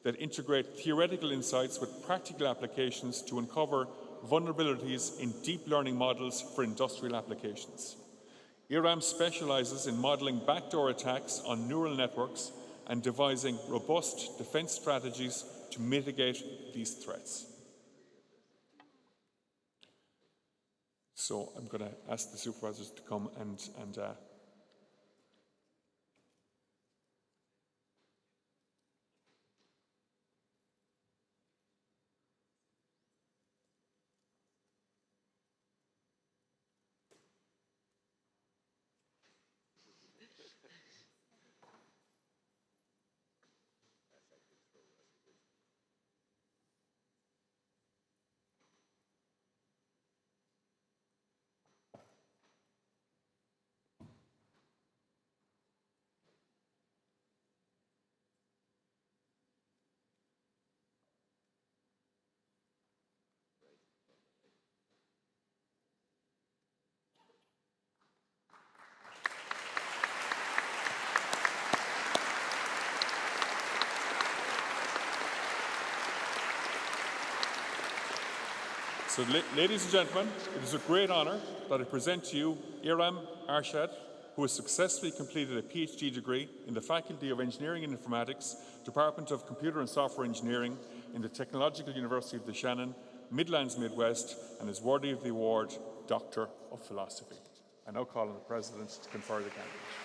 that integrate theoretical insights with practical applications to uncover vulnerabilities in deep learning models for industrial applications. IRAM specialises in modelling backdoor attacks on neural networks and devising robust defence strategies to mitigate these threats. So I'm going to ask the supervisors to come and So, ladies and gentlemen, it is a great honour that I present to you Iram Arshad, who has successfully completed a PhD degree in the Faculty of Engineering and Informatics, Department of Computer and Software Engineering in the Technological University of the Shannon, Midlands, Midwest, and is worthy of the award Doctor of Philosophy. I now call on the President to confer the candidate.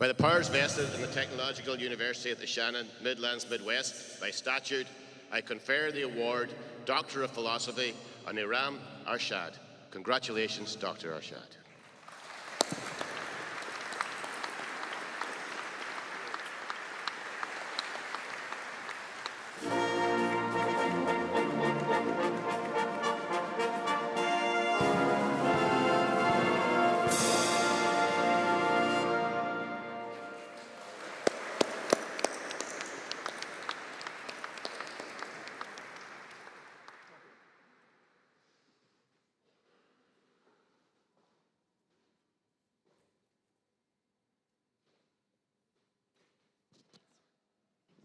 By the powers vested in the Technological University of the Shannon, Midlands, Midwest, by statute, I confer the award Doctor of Philosophy on Iram Arshad. Congratulations, Dr. Arshad.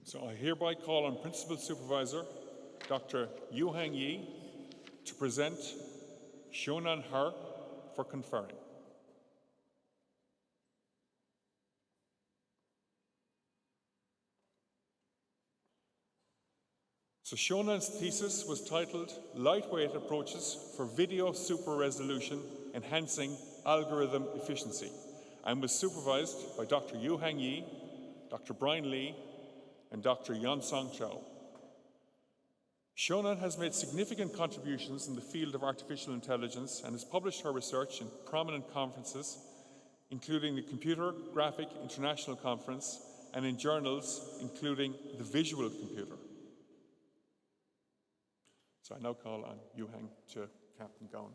So I hereby call on Principal Supervisor Dr. Yuhang Yi to present Shonan Her for conferring. So Shonan's thesis was titled Lightweight Approaches for Video Super Resolution Enhancing Algorithm Efficiency and was supervised by Dr. Yuhang Yi, Dr. Brian Lee, and Dr. Yansong Zhao. Shonan has made significant contributions in the field of artificial intelligence and has published her research in prominent conferences, including the Computer Graphic International Conference and in journals including The Visual Computer. So I now call on Yuhang to cap and gown.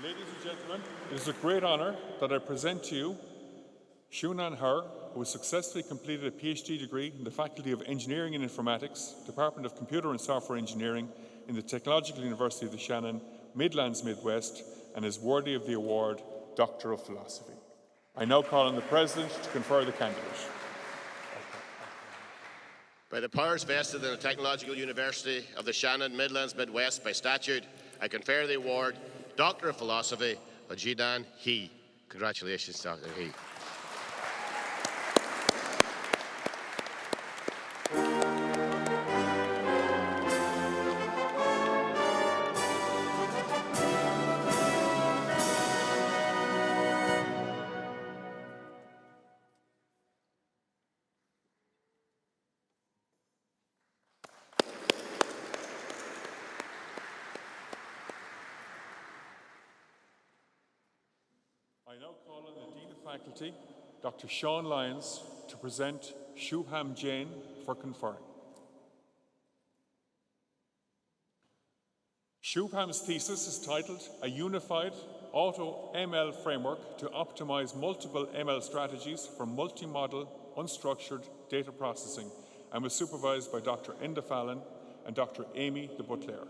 Ladies and gentlemen, it is a great honour that I present to you Shunan Her, who has successfully completed a PhD degree in the Faculty of Engineering and Informatics, Department of Computer and Software Engineering in the Technological University of the Shannon, Midlands, Midwest, and is worthy of the award Doctor of Philosophy. I now call on the President to confer the candidate. By the powers vested in the Technological University of the Shannon, Midlands, Midwest by statute, I confer the award Doctor of Philosophy on Jidan He. Congratulations, Dr. He. I now call on the Dean of Faculty, Dr. Sean Lyons, to present Shubham Jain for conferring. Shubham's thesis is titled A Unified Auto-ML Framework to Optimize Multiple ML Strategies for Multimodal Unstructured Data Processing and was supervised by Dr. Enda Fallon and Dr. Amy de Butler.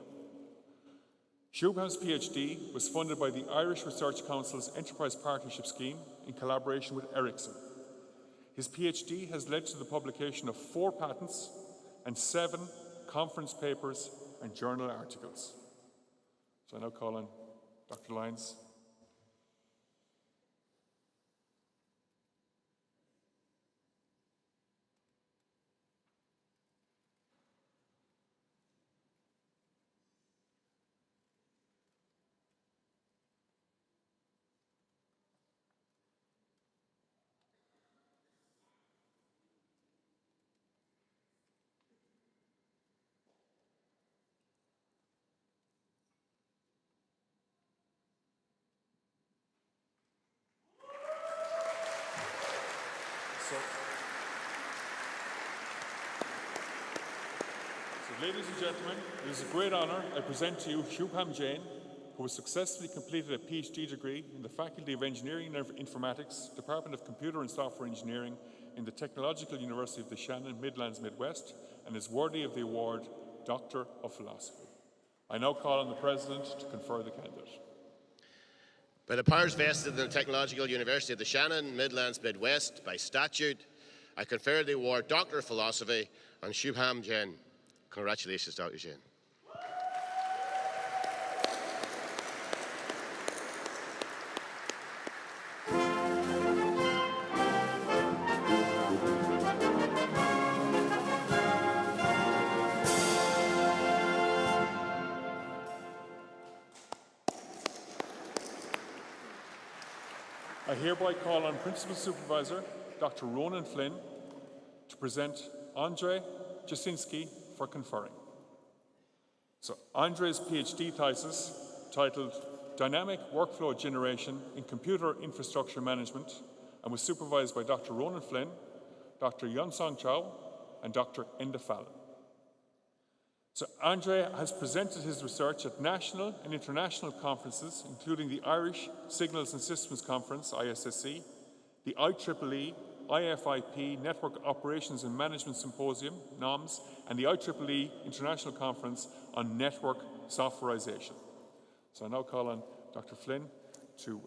Shubham's PhD was funded by the Irish Research Council's Enterprise Partnership Scheme in collaboration with Ericsson. His PhD has led to the publication of 4 patents and 7 conference papers and journal articles. So I now call on Dr. Lyons. So, ladies and gentlemen, it is a great honour I present to you Shubham Jain, who has successfully completed a PhD degree in the Faculty of Engineering and Informatics, Department of Computer and Software Engineering in the Technological University of the Shannon, Midlands, Midwest, and is worthy of the award Doctor of Philosophy. I now call on the President to confer the candidate. By the powers vested in the Technological University of the Shannon, Midlands, Midwest by statute, I confer the award Doctor of Philosophy on Shubham Jain. Congratulations, Dr. Jain. I hereby call on Principal Supervisor Dr. Ronan Flynn to present Andrzej Jasinski for conferring. So Andrzej's PhD thesis, titled Dynamic Workflow Generation in Computer Infrastructure Management, and was supervised by Dr. Ronan Flynn, Dr. Yunsong Chow, and Dr. Enda Fallon. So Andrzej has presented his research at national and international conferences, including the Irish Signals and Systems Conference, ISSC, the IEEE IFIP Network Operations and Management Symposium, NOMS, and the IEEE International Conference on Network Softwarization. So I now call on Dr. Flynn to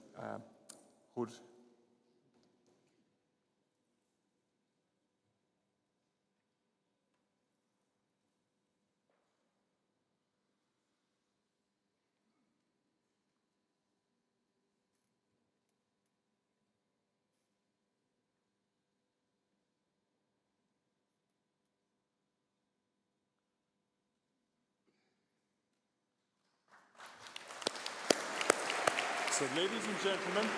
hold. So, ladies and gentlemen,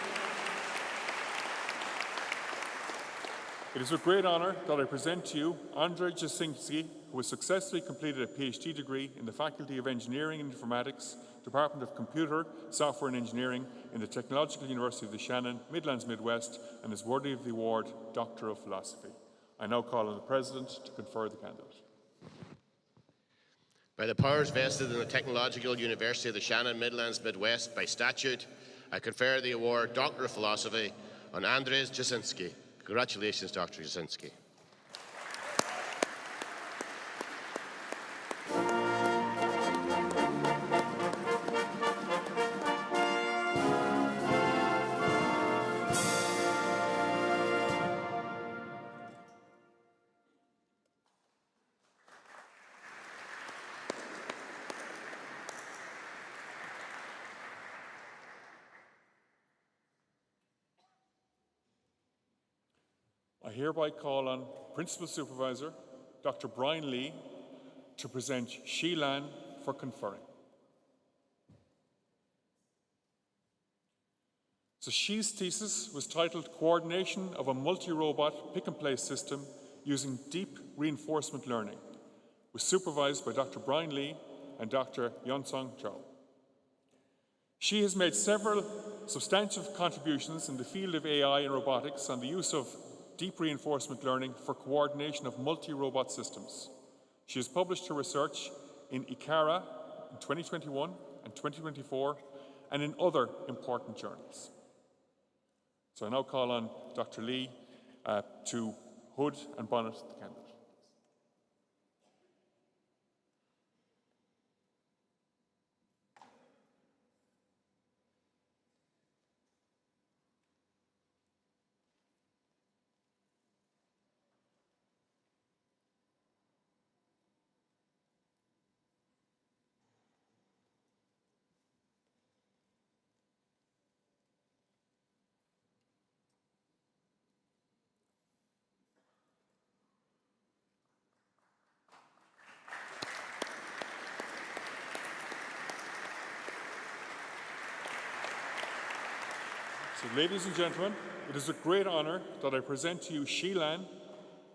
it is with great honour that I present to you Andrzej Jasinski, who has successfully completed a PhD degree in the Faculty of Engineering and Informatics, Department of Computer, Software and Engineering in the Technological University of the Shannon, Midlands, Midwest, and is worthy of the award Doctor of Philosophy. I now call on the President to confer the candidate. By the powers vested in the Technological University of the Shannon, Midlands, Midwest by statute, I confer the award Doctor of Philosophy on Andrzej Jasinski. Congratulations, Dr. Jasinski. hereby call on Principal Supervisor Dr. Brian Lee to present Sheelan for conferring. So She's thesis was titled Coordination of a Multi-Robot Pick-and-Place System Using Deep Reinforcement Learning, was supervised by Dr. Brian Lee and Dr. Yonsong Zhao. She has made several substantive contributions in the field of AI and robotics on the use of deep reinforcement learning for coordination of multi-robot systems. She has published her research in ICARA in 2021 and 2024 and in other important journals. So I now call on Dr. Lee to hood and bonnet the candidate. So, ladies and gentlemen, it is a great honour that I present to you Sheelan,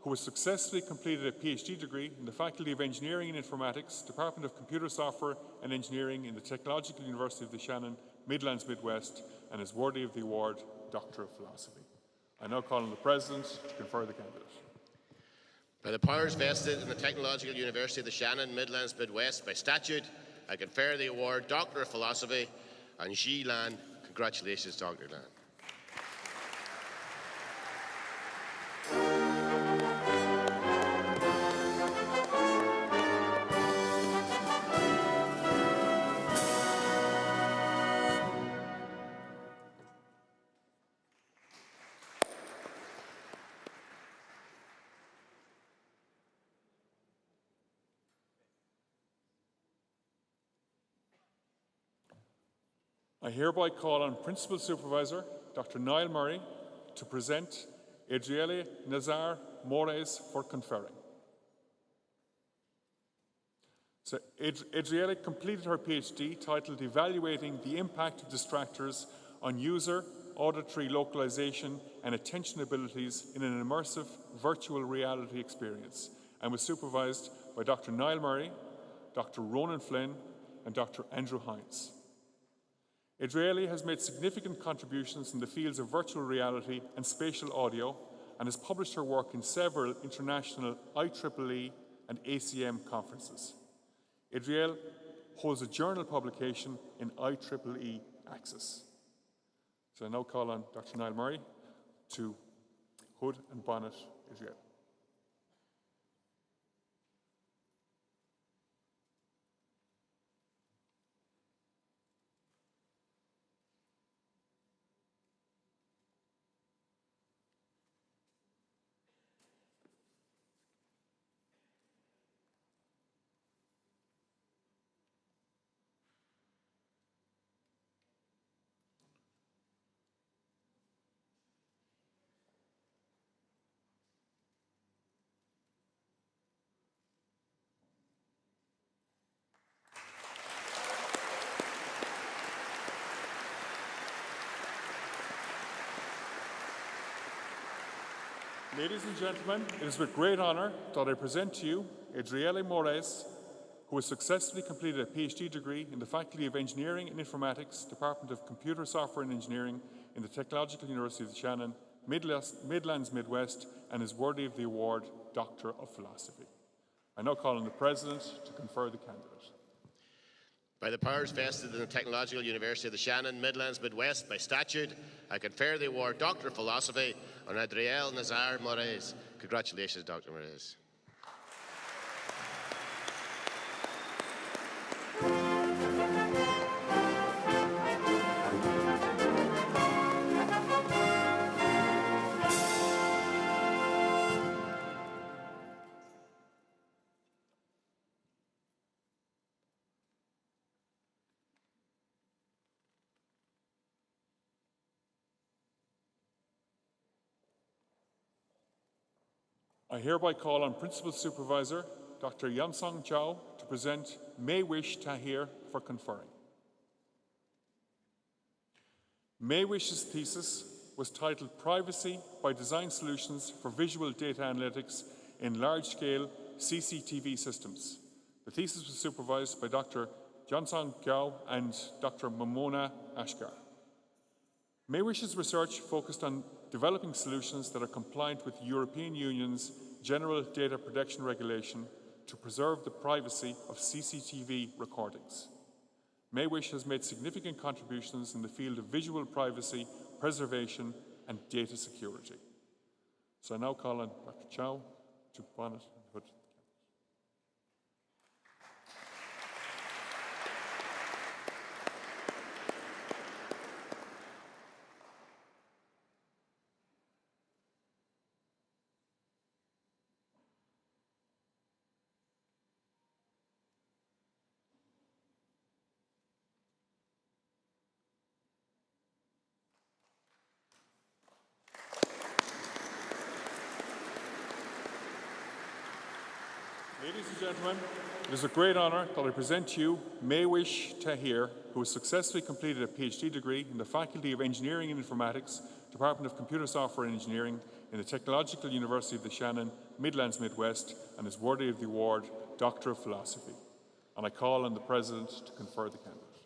who has successfully completed a PhD degree in the Faculty of Engineering and Informatics, Department of Computer Software and Engineering in the Technological University of the Shannon, Midlands, Midwest, and is worthy of the award Doctor of Philosophy. I now call on the President to confer the candidate. By the powers vested in the Technological University of the Shannon, Midlands, Midwest, by statute, I confer the award Doctor of Philosophy on Xi Lan. Congratulations, Dr. Lan. I hereby call on Principal Supervisor Dr. Niall Murray to present Adriele Nazar Mores for conferring. So Adriele completed her PhD titled Evaluating the Impact of Distractors on User Auditory Localization and Attention Abilities in an Immersive Virtual Reality Experience and was supervised by Dr. Niall Murray, Dr. Ronan Flynn and Dr. Andrew Hines. Adriele has made significant contributions in the fields of virtual reality and spatial audio and has published her work in several international IEEE and ACM conferences. Adriele holds a journal publication in IEEE Access. So I now call on Dr. Niall Murray to hood and bonnet Adriele. Ladies and gentlemen, it is with great honour that I present to you Adriele Mores, who has successfully completed a PhD degree in the Faculty of Engineering and Informatics, Department of Computer Software and Engineering in the Technological University of the Shannon, Midlands, Midwest, and is worthy of the award Doctor of Philosophy. I now call on the President to confer the candidate. By the powers vested in the Technological University of the Shannon, Midlands, Midwest, by statute, I confer the award Doctor of Philosophy on Adriele Nazar Mores. Congratulations, Dr. Mores. I hereby call on Principal Supervisor Dr. Yansong Zhao to present May Wish Tahir for conferring. May Wish's thesis was titled Privacy by Design Solutions for Visual Data Analytics in Large-Scale CCTV Systems. The thesis was supervised by Dr. Yansong Zhao and Dr. Momona Ashkar. May Wish's research focused on developing solutions that are compliant with the European Union's General Data Protection Regulation to preserve the privacy of CCTV recordings. May Wish has made significant contributions in the field of visual privacy, preservation, and data security. So I now call on Dr. Chow to bonnet and hood. Ladies and gentlemen, it is a great honour that I present to you May Wish Tahir, who has successfully completed a PhD degree in the Faculty of Engineering and Informatics, Department of Computer Software and Engineering in the Technological University of the Shannon, Midlands, Midwest, and is worthy of the award Doctor of Philosophy. And I call on the President to confer the candidate.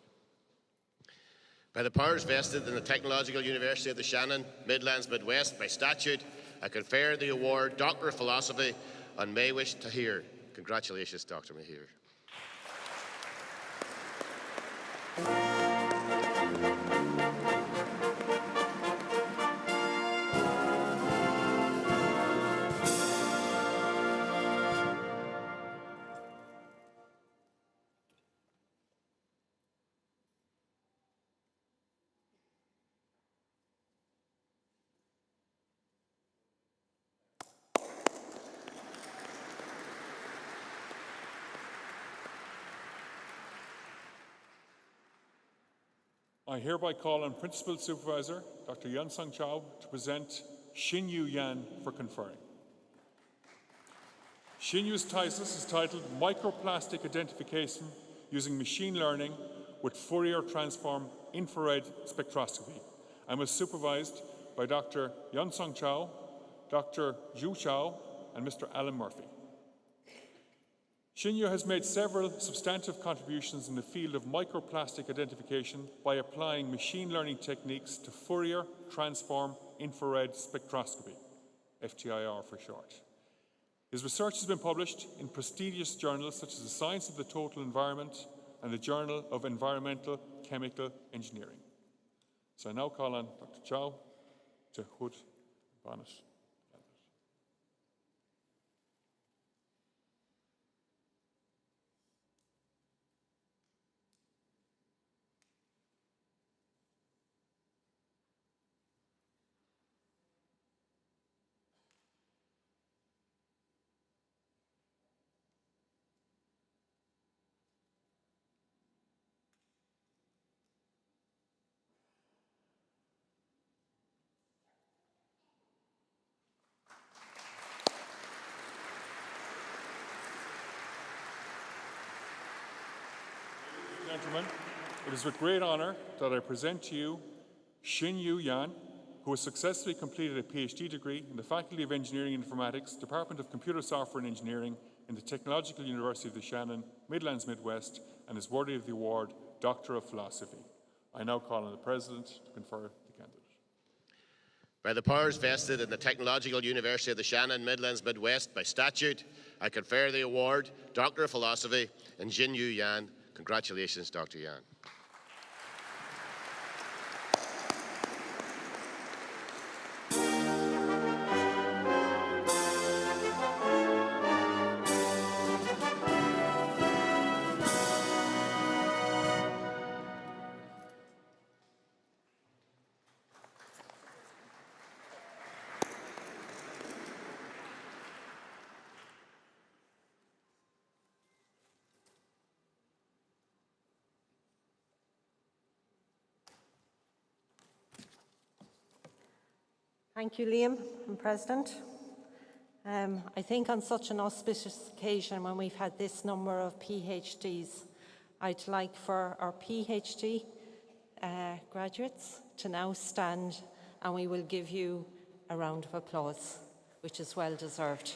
By the powers vested in the Technological University of the Shannon, Midlands, Midwest, by statute, I confer the award Doctor of Philosophy on May Wish Tahir. Congratulations, Dr. Mahir. I hereby call on Principal Supervisor Dr. Yansong Zhao to present Xinyu Yan for conferring. Xinyu's thesis is titled Microplastic Identification Using Machine Learning with Fourier Transform Infrared Spectroscopy and was supervised by Dr. Yansong Zhao, Dr. Zhu Chao, and Mr. Alan Murphy. Xinyu has made several substantive contributions in the field of microplastic identification by applying machine learning techniques to Fourier Transform Infrared Spectroscopy, FTIR for short. His research has been published in prestigious journals such as the Science of the Total Environment and the Journal of Environmental Chemical Engineering. So I now call on Dr. Chow to hood bonnet. Gentlemen, it is with great honour that I present to you Xinyu Yan, who has successfully completed a PhD degree in the Faculty of Engineering and Informatics, Department of Computer Software and Engineering in the Technological University of the Shannon, Midlands, Midwest, and is worthy of the award Doctor of Philosophy. I now call on the President to confer the candidate. By the powers vested in the Technological University of the Shannon, Midlands, Midwest, by statute, I confer the award Doctor of Philosophy on Xinyu Yan. Congratulations, Dr. Yan. Thank you, Liam and President. I think on such an auspicious occasion when we've had this number of PhDs, I'd like for our PhD graduates to now stand, and we will give you a round of applause, which is well deserved.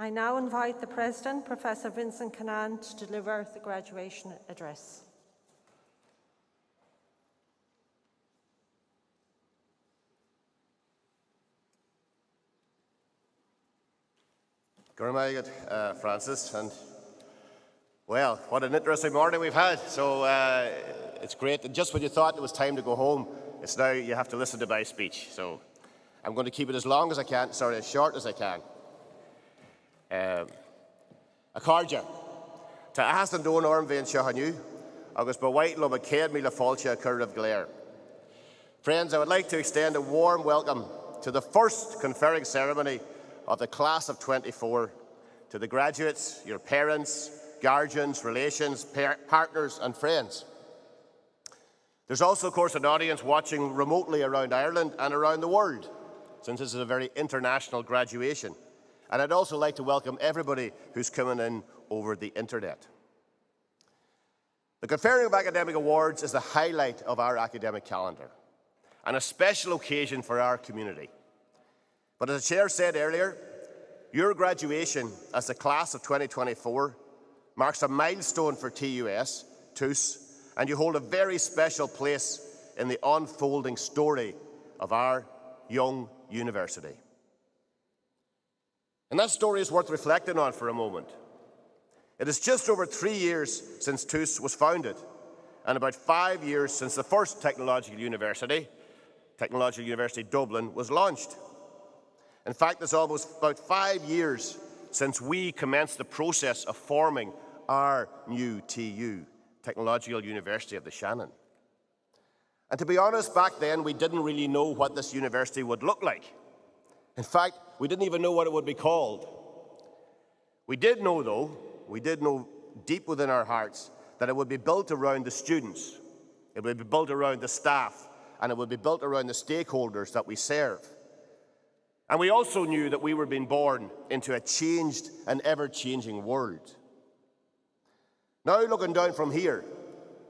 I now invite the President, Professor Vincent Cannan, to deliver the graduation address. Good Francis, and well, what an interesting morning we've had. So it's great. And just when you thought it was time to go home, it's now you have to listen to my speech. So I'm going to keep it as long as I can, sorry, as short as I can. A cardja. Ta astan don orm vein shahanu, agus ba white lo McCaid me la falcha curve glare. Friends, I would like to extend a warm welcome to the first conferring ceremony of the class of 24, to the graduates, your parents, guardians, relations, partners and friends. There's also, of course, an audience watching remotely around Ireland and around the world, since this is a very international graduation. And I'd also like to welcome everybody who's coming in over the internet. The Conferring of Academic Awards is the highlight of our academic calendar and a special occasion for our community. But as the Chair said earlier, your graduation as the class of 2024 marks a milestone for TUS, and you hold a very special place in the unfolding story of our young university. And that story is worth reflecting on for a moment. It is just over 3 years since TUS was founded, and about 5 years since the first Technological University Dublin, was launched. In fact, it's almost about 5 years since we commenced the process of forming our new TU, Technological University of the Shannon. And to be honest, back then we didn't really know what this university would look like. In fact, we didn't even know what it would be called. We did know, though, deep within our hearts that it would be built around the students, it would be built around the staff, and it would be built around the stakeholders that we serve. And we also knew that we were being born into a changed and ever-changing world. Now, looking down from here,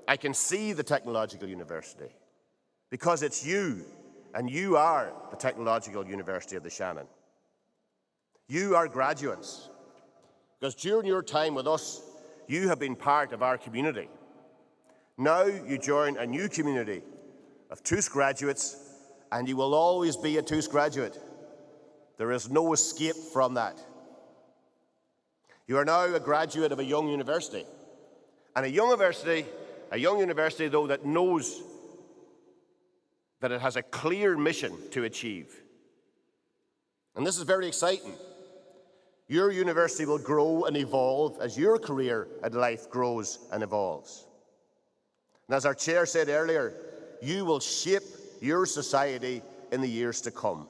I can see the Technological University because it's you, and you are the Technological University of the Shannon. You are graduates, because during your time with us, you have been part of our community. Now you join a new community of TUS graduates, and you will always be a TUS graduate. There is no escape from that. You are now a graduate of a young university, and a young university though that knows that it has a clear mission to achieve. And this is very exciting. Your university will grow and evolve as your career and life grows and evolves. And as our chair said earlier, you will shape your society in the years to come.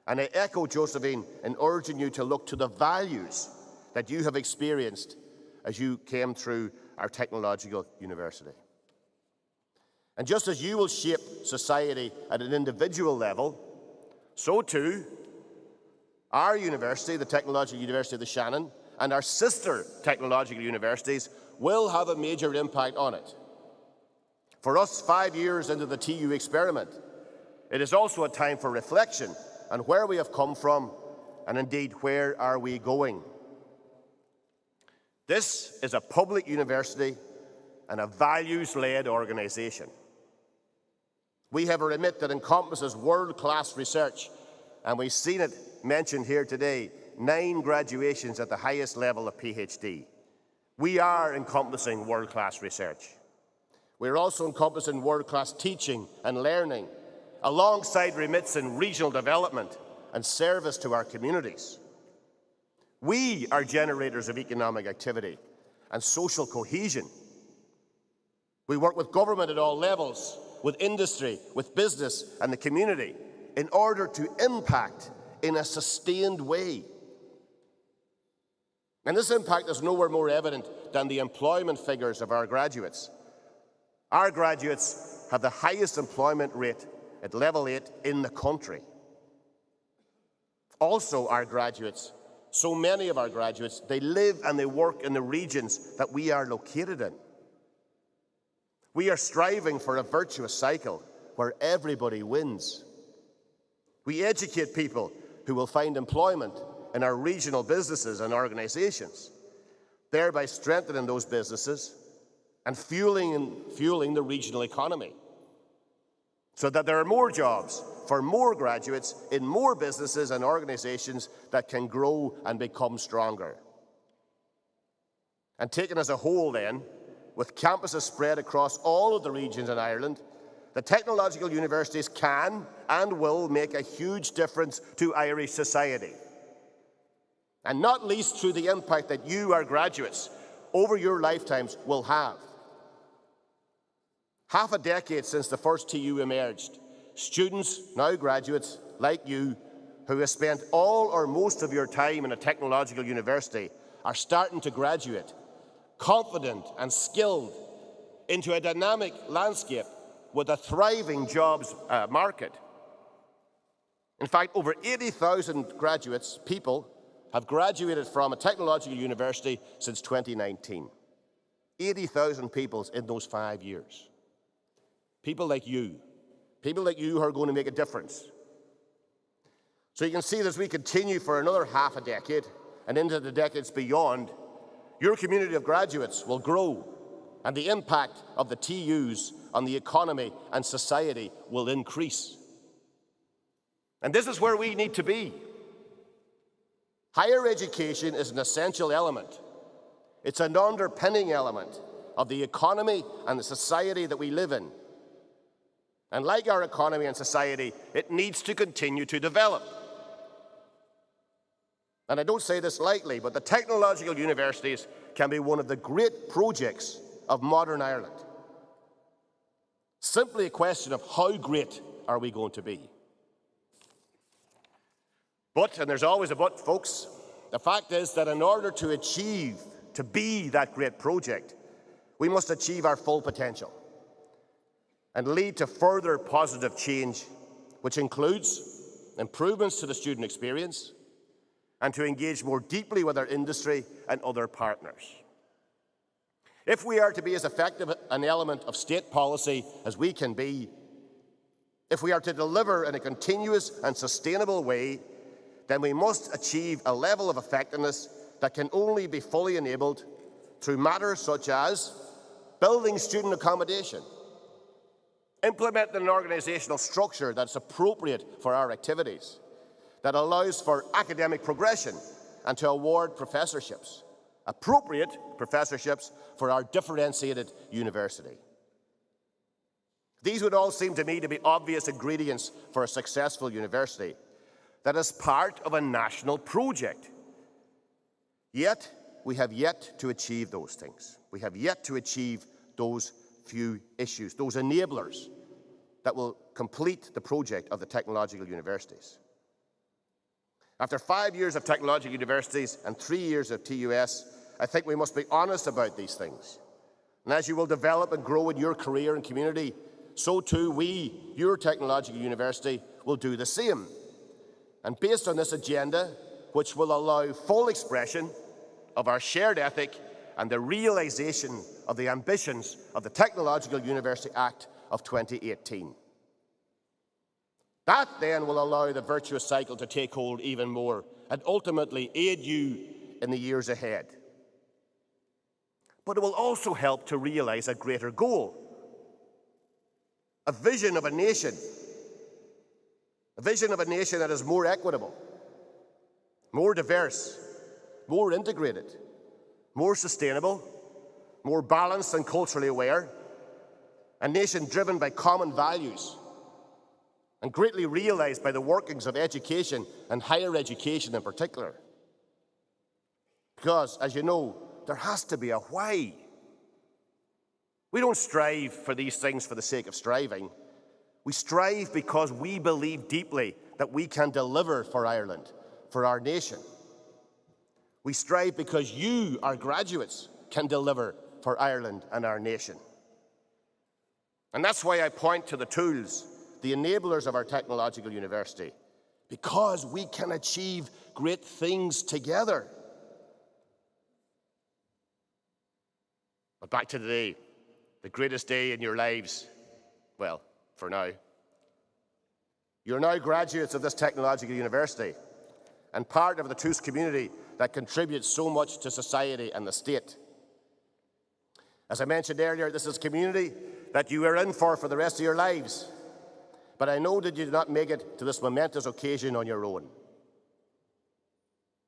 And I echo Josephine in urging you to look to the values that you have experienced as you came through our Technological University. And just as you will shape society at an individual level, so too our university, the Technological University of the Shannon, and our sister technological universities will have a major impact on it. For us, 5 years into the TU experiment, it is also a time for reflection on where we have come from, and indeed, where are we going? This is a public university and a values-led organisation. We have a remit that encompasses world-class research, and we've seen it mentioned here today, 9 graduations at the highest level of PhD. We are encompassing world-class research. We're also encompassing world-class teaching and learning, alongside remits in regional development and service to our communities. We are generators of economic activity and social cohesion. We work with government at all levels with industry, with business and the community in order to impact in a sustained way. And this impact is nowhere more evident than the employment figures of our graduates. Our graduates have the highest employment rate at level 8 in the country. Also, our graduates, so many of our graduates, they live and they work in the regions that we are located in. We are striving for a virtuous cycle where everybody wins. We educate people who will find employment in our regional businesses and organisations, thereby strengthening those businesses and fueling the regional economy, so that there are more jobs for more graduates in more businesses and organisations that can grow and become stronger. And taken as a whole then, with campuses spread across all of the regions in Ireland, the technological universities can and will make a huge difference to Irish society. And not least through the impact that you, our graduates, over your lifetimes will have. Half a decade since the first TU emerged, students, now graduates, like you, who have spent all or most of your time in a technological university, are starting to graduate, confident and skilled, into a dynamic landscape with a thriving jobs market. In fact, over 80,000 people have graduated from a technological university since 2019. 80,000 people in those 5 years. People like you who are going to make a difference. So you can see that as we continue for another half a decade and into the decades beyond, your community of graduates will grow and the impact of the TUs on the economy and society will increase. And this is where we need to be. Higher education is an essential element. It's an underpinning element of the economy and the society that we live in. And like our economy and society, it needs to continue to develop. And I don't say this lightly, but the technological universities can be one of the great projects of modern Ireland. Simply a question of how great are we going to be. But, and there's always a but, folks, the fact is that in order to be that great project, we must achieve our full potential and lead to further positive change, which includes improvements to the student experience and to engage more deeply with our industry and other partners. If we are to be as effective an element of state policy as we can be, if we are to deliver in a continuous and sustainable way, then we must achieve a level of effectiveness that can only be fully enabled through matters such as building student accommodation, implementing an organisational structure that's appropriate for our activities, that allows for academic progression and to award professorships, appropriate professorships for our differentiated university. These would all seem to me to be obvious ingredients for a successful university that is part of a national project. Yet, we have yet to achieve those things. We have yet to achieve those few issues, those enablers that will complete the project of the technological universities. After 5 years of technological universities and 3 years of TUS, I think we must be honest about these things. And as you will develop and grow in your career and community, so too we, your technological university, will do the same. And based on this agenda, which will allow full expression of our shared ethic and the realisation of the ambitions of the Technological University Act of 2018. That then will allow the virtuous cycle to take hold even more and ultimately aid you in the years ahead. But it will also help to realise a greater goal, a vision of a nation that is more equitable, more diverse, more integrated, more sustainable, more balanced and culturally aware, a nation driven by common values and greatly realised by the workings of education and higher education in particular. Because, as you know, there has to be a why. We don't strive for these things for the sake of striving. We strive because we believe deeply that we can deliver for Ireland, for our nation. We strive because you, our graduates, can deliver for Ireland and our nation. And that's why I point to the tools, the enablers of our technological university, because we can achieve great things together. But back to today, the greatest day in your lives, well, for now. You're now graduates of this technological university and part of the TUS community that contributes so much to society and the state. As I mentioned earlier, this is a community that you are in for the rest of your lives. But I know that you did not make it to this momentous occasion on your own.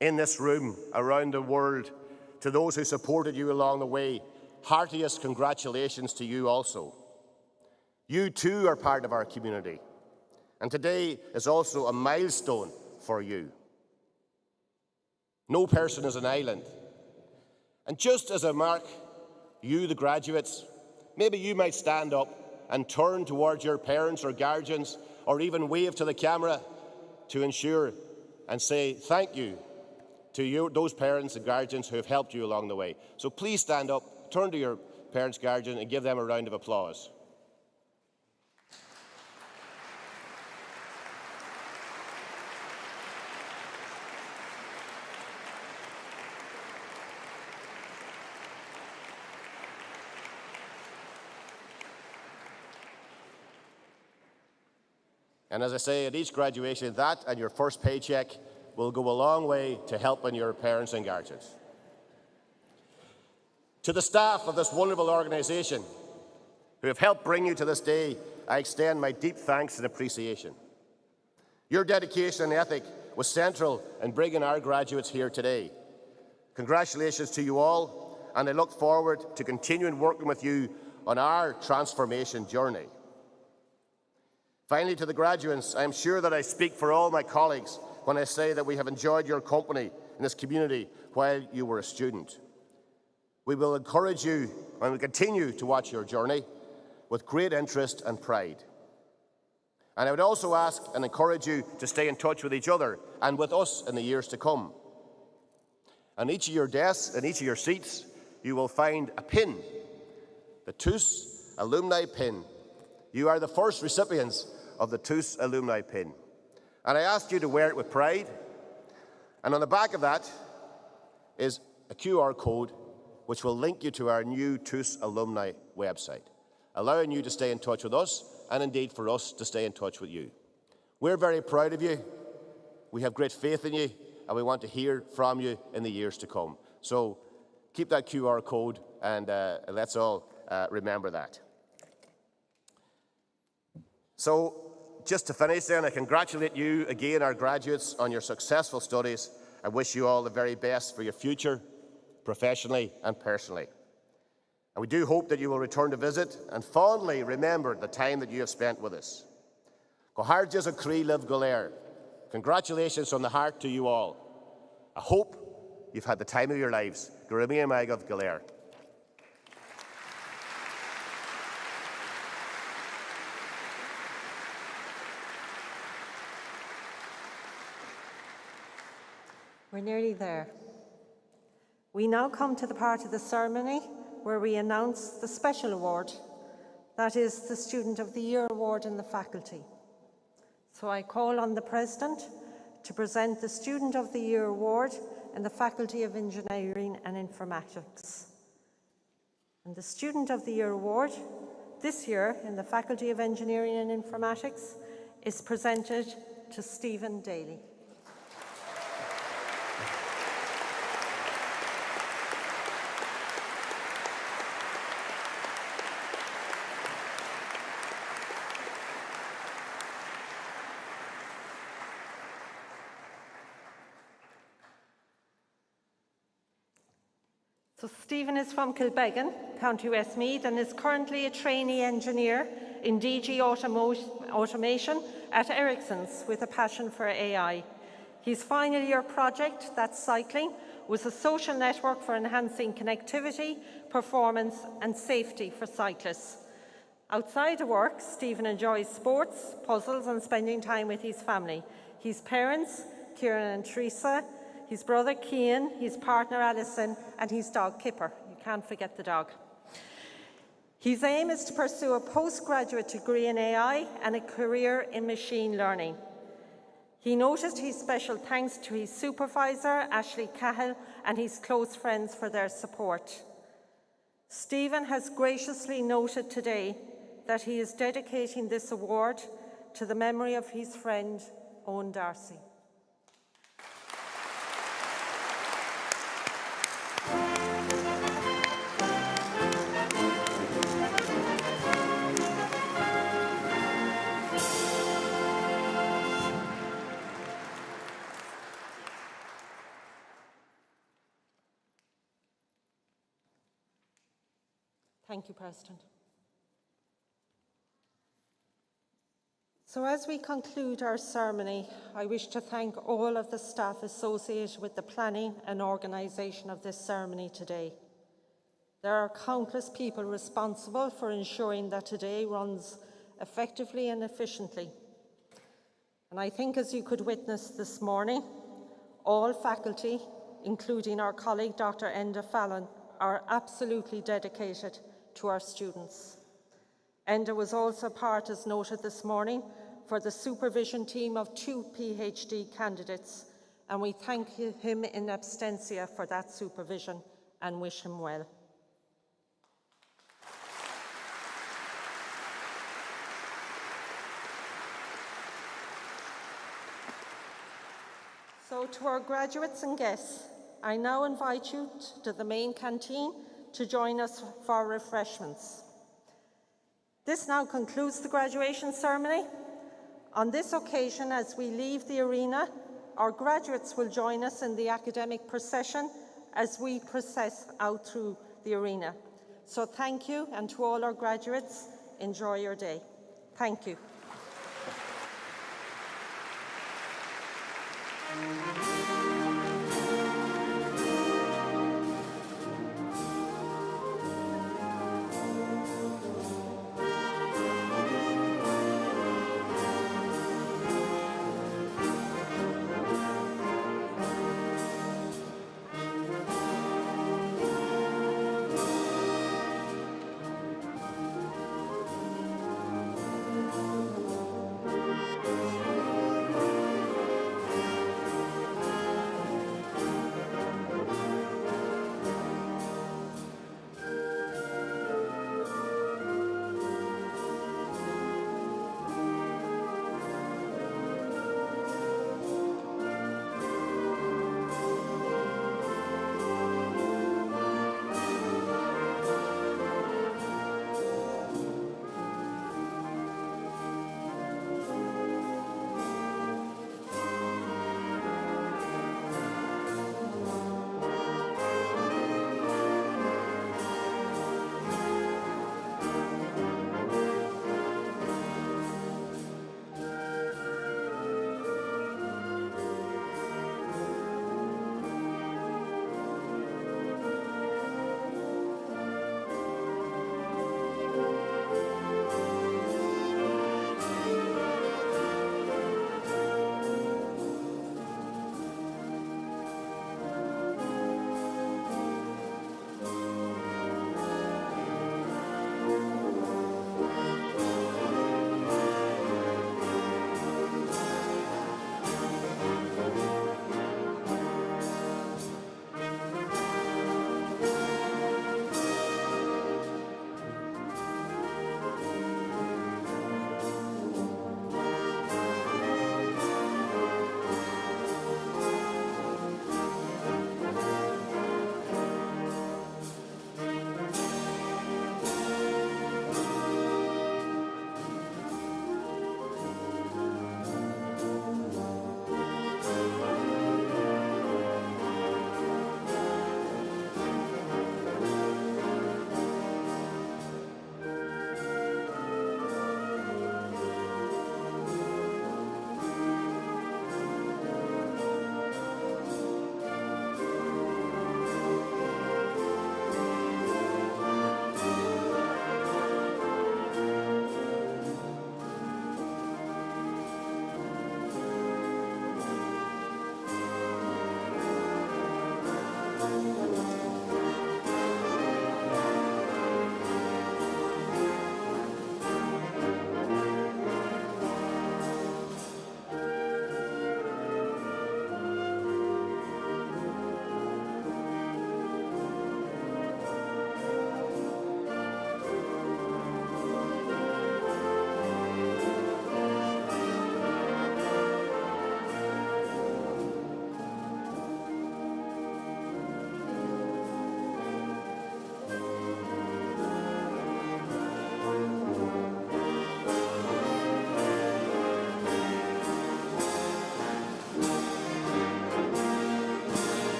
In this room, around the world, to those who supported you along the way, heartiest congratulations to you also. You too are part of our community. And today is also a milestone for you. No person is an island. And just as a mark, you, the graduates, maybe you might stand up and turn towards your parents or guardians or even wave to the camera to ensure and say thank you to those parents and guardians who have helped you along the way. So please stand up, turn to your parents, guardian, and give them a round of applause. And as I say, at each graduation, that and your first paycheck will go a long way to helping your parents and guardians. To the staff of this wonderful organisation who have helped bring you to this day, I extend my deep thanks and appreciation. Your dedication and ethic was central in bringing our graduates here today. Congratulations to you all, and I look forward to continuing working with you on our transformation journey. Finally, to the graduates, I am sure that I speak for all my colleagues when I say that we have enjoyed your company in this community while you were a student. We will encourage you and will continue to watch your journey with great interest and pride. And I would also ask and encourage you to stay in touch with each other and with us in the years to come. On each of your desks and each of your seats, you will find a pin, the TUS Alumni Pin. You are the first recipients of the TUS Alumni Pin. And I ask you to wear it with pride. And on the back of that is a QR code which will link you to our new TUS Alumni website, allowing you to stay in touch with us and indeed for us to stay in touch with you. We're very proud of you. We have great faith in you and we want to hear from you in the years to come. So keep that QR code and let's all remember that. So, just to finish then, I congratulate you again, our graduates, on your successful studies. I wish you all the very best for your future, professionally and personally. And we do hope that you will return to visit and fondly remember the time that you have spent with us. Go hard as a cree live Golair. Congratulations from the heart to you all. I hope you've had the time of your lives. Gurumi Amagav Golair. We're nearly there. We now come to the part of the ceremony where we announce the special award, that is the Student of the Year award in the faculty. So I call on the President to present the Student of the Year award in the Faculty of Engineering and Informatics. And the Student of the Year award this year in the Faculty of Engineering and Informatics is presented to Stephen Daly. So Stephen is from Kilbeggan, County Westmeath, and is currently a trainee engineer in DG Automation at Ericsson's with a passion for AI. His final year project, that's cycling, was a social network for enhancing connectivity, performance and safety for cyclists. Outside of work, Stephen enjoys sports, puzzles and spending time with his family. His parents, Kieran and Teresa, his brother Cian, his partner Alison and his dog Kipper. You can't forget the dog. His aim is to pursue a postgraduate degree in AI and a career in machine learning. He noted his special thanks to his supervisor, Ashley Cahill, and his close friends for their support. Stephen has graciously noted today that he is dedicating this award to the memory of his friend, Owen Darcy. Thank you, President. So as we conclude our ceremony, I wish to thank all of the staff associated with the planning and organisation of this ceremony today. There are countless people responsible for ensuring that today runs effectively and efficiently. And I think, as you could witness this morning, all faculty, including our colleague Dr. Enda Fallon, are absolutely dedicated to our students. Enda was also part, as noted this morning, for the supervision team of 2 PhD candidates, and we thank him in absentia for that supervision and wish him well. So to our graduates and guests, I now invite you to the main canteen to join us for refreshments. This now concludes the graduation ceremony. On this occasion, as we leave the arena, our graduates will join us in the academic procession as we process out through the arena. So thank you, and to all our graduates, enjoy your day. Thank you.